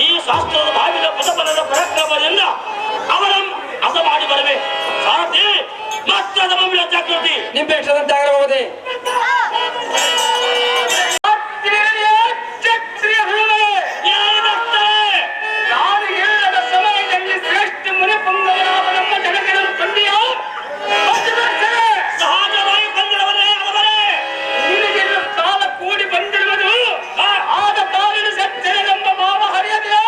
ಈ ಶಾಸ್ತ್ರದ ಬಾವಿನ ಪದಬಲದ ಪರಾಕ್ರಮದಿಂದ ಅವರ ಹದ ಮಾಡಿ ಬರವೆ. ಸಾರಥಿ ಮಾತ್ರದ ಮಮ್ಮಿನ ಜಾಗೃತಿ ನಿಂಬೆಕ್ಷದಂತೆ ಆಗಬಹುದೇ? ನಾನು ಇಲ್ಲದ ಸಮಯದಲ್ಲಿ ಶ್ರೇಷ್ಠ ಮುನಿ ಪುಂಗವರಾದ ನಮ್ಮ ಜನಗಳನ್ನು ಕಂಡಿಯೋ? ಸಹಜವಾಗಿ ಬಂದಿರವರೇ ಅವರೇ ನಿನಗೆಲ್ಲ ಕಾಲ ಕೂಡಿ ಬಂದಿರುವುದು ಆದ ಕಾಲಿನ ಸಜ್ಜನೆಂಬ ಭಾವ ಹರಿಯದೆಯೋ?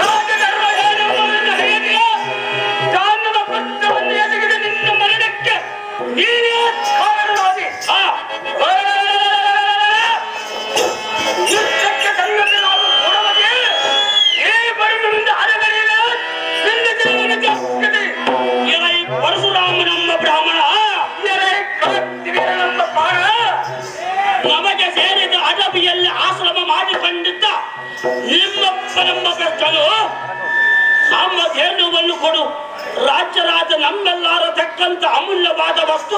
ರಾಜಧರ್ಮ ಹೇಳುವುದನ್ನು ಹರಿಯದೆಯೋ? ಜಾನದ ಪುತ್ರವನ್ನು ಎಸಗಿದ ನಿನ್ನ ಮರಣಕ್ಕೆ ನೀನೇ ಕಾರಣವಾದಿ. ಯುದ್ಧಕ್ಕೆ ಸಂಗತಿ ನಾವು ಕೊಡವದೇ ಈ ಬಡವರಿಂದ ಹರಗಲಿಲ್ಲ ನಿನ್ನ ಜೀವನ ಜಾಸ್ತಿ ಇರೈ ಪರಶುರಾಮನೆಂಬ ಬ್ರಾಹ್ಮಣ ನಮ್ಮ ಪಾಡ ನಮಗೆ ಸೇರಿದ ಅಡವಿಯಲ್ಲಿ ಆಶ್ರಮ ಮಾಡಿಕೊಂಡಿದ್ದ ನಿಮ್ಮಪ್ಪನೆಂಬ ಬೆಟ್ಟನು ಸಾಮಧೇನುವನ್ನು ಕೊಡು. ರಾಜ್ಯರಾಜ ನಮ್ಮೆಲ್ಲರ ತಕ್ಕಂತ ಅಮೂಲ್ಯವಾದ ವಸ್ತು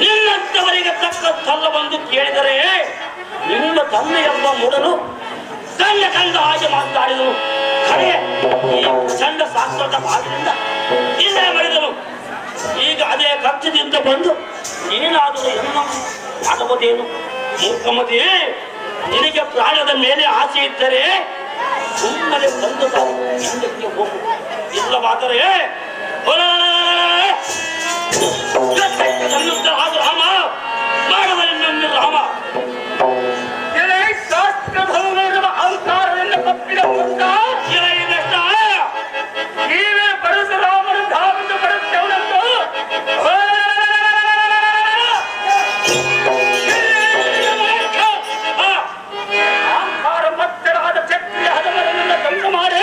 ನಿನ್ನಂತವರಿಗೆ ತಕ್ಕಂತಲ್ಲವೆಂದು ಕೇಳಿದರೆ ನಿಮ್ಮ ತಂದೆಯೆಂಬ ಮೂಡನು ತನ್ನ ಕಂಡ ಹಾಗೆ ಮಾತನಾಡಿದನು. ಕಡೆ ಈ ಚಂಡ ಶಾಸ್ತ್ರದ ಭಾಗದಿಂದ ಇಲ್ಲೇ ಮಾಡಿದನು. ಈಗ ಅದೇ ಖರ್ಚದಿಂದ ಬಂದು ನೀನಾದರೂ ಎಲ್ಲ ಮಾಡುವುದೇನು? ಮೂರ್ಖಮತಿ, ನಿನಗೆ ಪ್ರಾಣದ ಮೇಲೆ ಆಸೆ ಇದ್ದರೆ ಸುಮ್ಮನೆ ಬಂದು ಹಿಂದಕ್ಕೆ ಹೋಗು. ಇಲ್ಲವಾದರೆ ಆಗ ರಾಮ ಮಾಡುವಲ್ಲಿ ರಾಮ ಶಾಸ್ತ್ರಭವನಿರುವ ಅಹಂಕಾರದಿಂದ ತಪ್ಪಿದ ಮುಕ್ತ ನೀವೇ ಪರಶುರಾಮನ ಧಾವಿಸಿ ಬರುತ್ತೇವನಂದು ಅಹಂಕಾರ ಮತ್ತರಾದ ಚಕ್ರಿಯ ಹದವರನ್ನ ಧ್ವಂಸ ಮಾಡಿ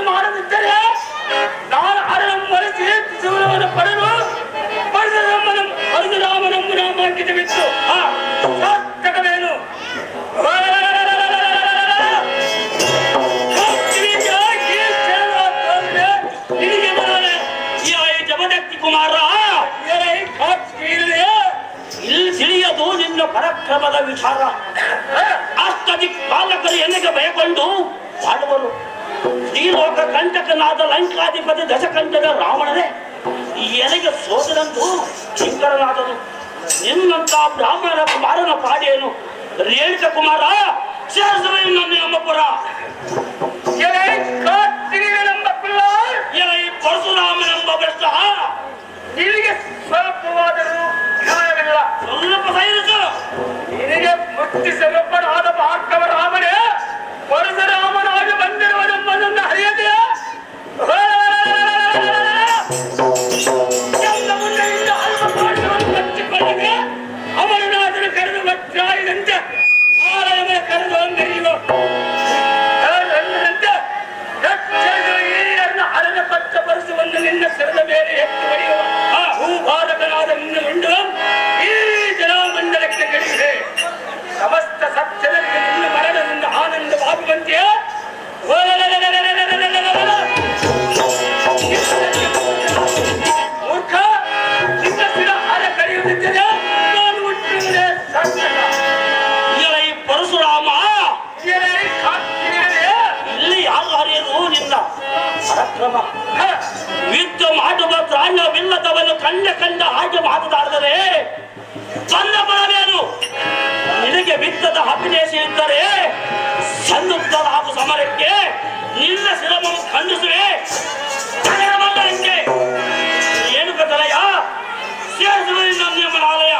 ಮಾಡದಿದ್ದರೆ ನಾನು ಅರಣ ಮರೆಸಿ ಶಿವನವನ್ನು ಪಡೆದು ಪರಶುರಾಮನನ್ನು ನಾಮಾಂಕಿತ ಬಿತ್ತು ಸಾರ್ಥಕವೇನು? ನಿನಗೆ ಬರಲೆ ಈ ಜಬದತ್ತಿ ಕುಮಾರ ಇಲ್ಲಿ ತಿಳಿಯದು ನಿನ್ನ ಪರಾಕ್ರಮದ ವಿಚಾರ. ಅಷ್ಟದಿ ಪಾಲಕರು ಎಲ್ಲಿಗೆ ಭಯಕೊಂಡು ಮಾಡುವರು. ಶ್ರೀಲೋಕ ಕಂಟಕನಾದ ಲಂಕಾಧಿಪತಿ ದಶಕಂಠದ ರಾವಣನೇ ಎಲೆಗೆ ಸೋದರಂದು ಶಂಕರನಾದನು. ನಿನ್ನಂತ ಬ್ರಾಹ್ಮಣರ ಕುಮಾರನ ಪಾಡೇನು? ರೇಣಿಕ ಕುಮಾರ ಸೇರಿಸುವ ಅಮ್ಮಪುರ ಎಲೈ ಪರಶುರಾಮನೆಂಬ ಬೆಟ್ಟ ನಿನಗೆ ಸ್ವಲ್ಪವಾದರೂ ನ್ಯಾಯವಿಲ್ಲ. ಸ್ವಲ್ಪ ಸೈರಿಸು. ನಿನಗೆ ಮುಟ್ಟಿಸಲ್ಪಡಾದ ಭಾರ್ಗವ ರಾಮನೇ ಪರಶುರಾಮನಾಗಿ ಬಂದಿರುವುದೆಂಬುದನ್ನು ಹರಿಯದೆಯಾ? ಮುಂದೆಯಿಂದ ಅಲ್ಪಪಾಠವನ್ನು ಹಂಚಿಕೊಳ್ಳದೆ ಅವರನ್ನಾದರೂ ಕರೆದು ಭಟ್ರಾಯದಂತೆ ಆಲಯವನ್ನು ಕರೆದು ಅಂಗಡಿಯೋ ಹಿರಿಯರನ್ನ ಅರಣ್ಯ ಪಚ್ಚಪರಿಸುವನ್ನು ನಿನ್ನ ಸರದ ಮೇಲೆ ಎತ್ತು ಹೊಡೆಯುವ ಭೂಭಾರಕನಾದ ನಿನ್ನ ಮುಂಡು ಈ ಜಲಮಂಡಲಕ್ಕೆ ಗೆಡಿದೆ. ಸಮಸ್ತ ಸತ್ಯದಲ್ಲಿ ಕಂಡ ಹಾಗೆ ಮಾತನಾಡಿದರೆ ಬಂದ ಬರವೇನು? ನಿನಗೆ ಬಿದ್ದದ ಅಭಿನೇಶ ಇದ್ದರೆ ಸಂಯುಕ್ತರಾಗು ಸಮರಕ್ಕೆ ನಿನ್ನ ಶಿರವನ್ನು ಖಂಡಿಸುವೆ. ಮಂಡಲಕ್ಕೆ ಏನು ಕದಲಯ ಸೇರಿಸುವೆ ನಮ್ಮ ಆಲಯ.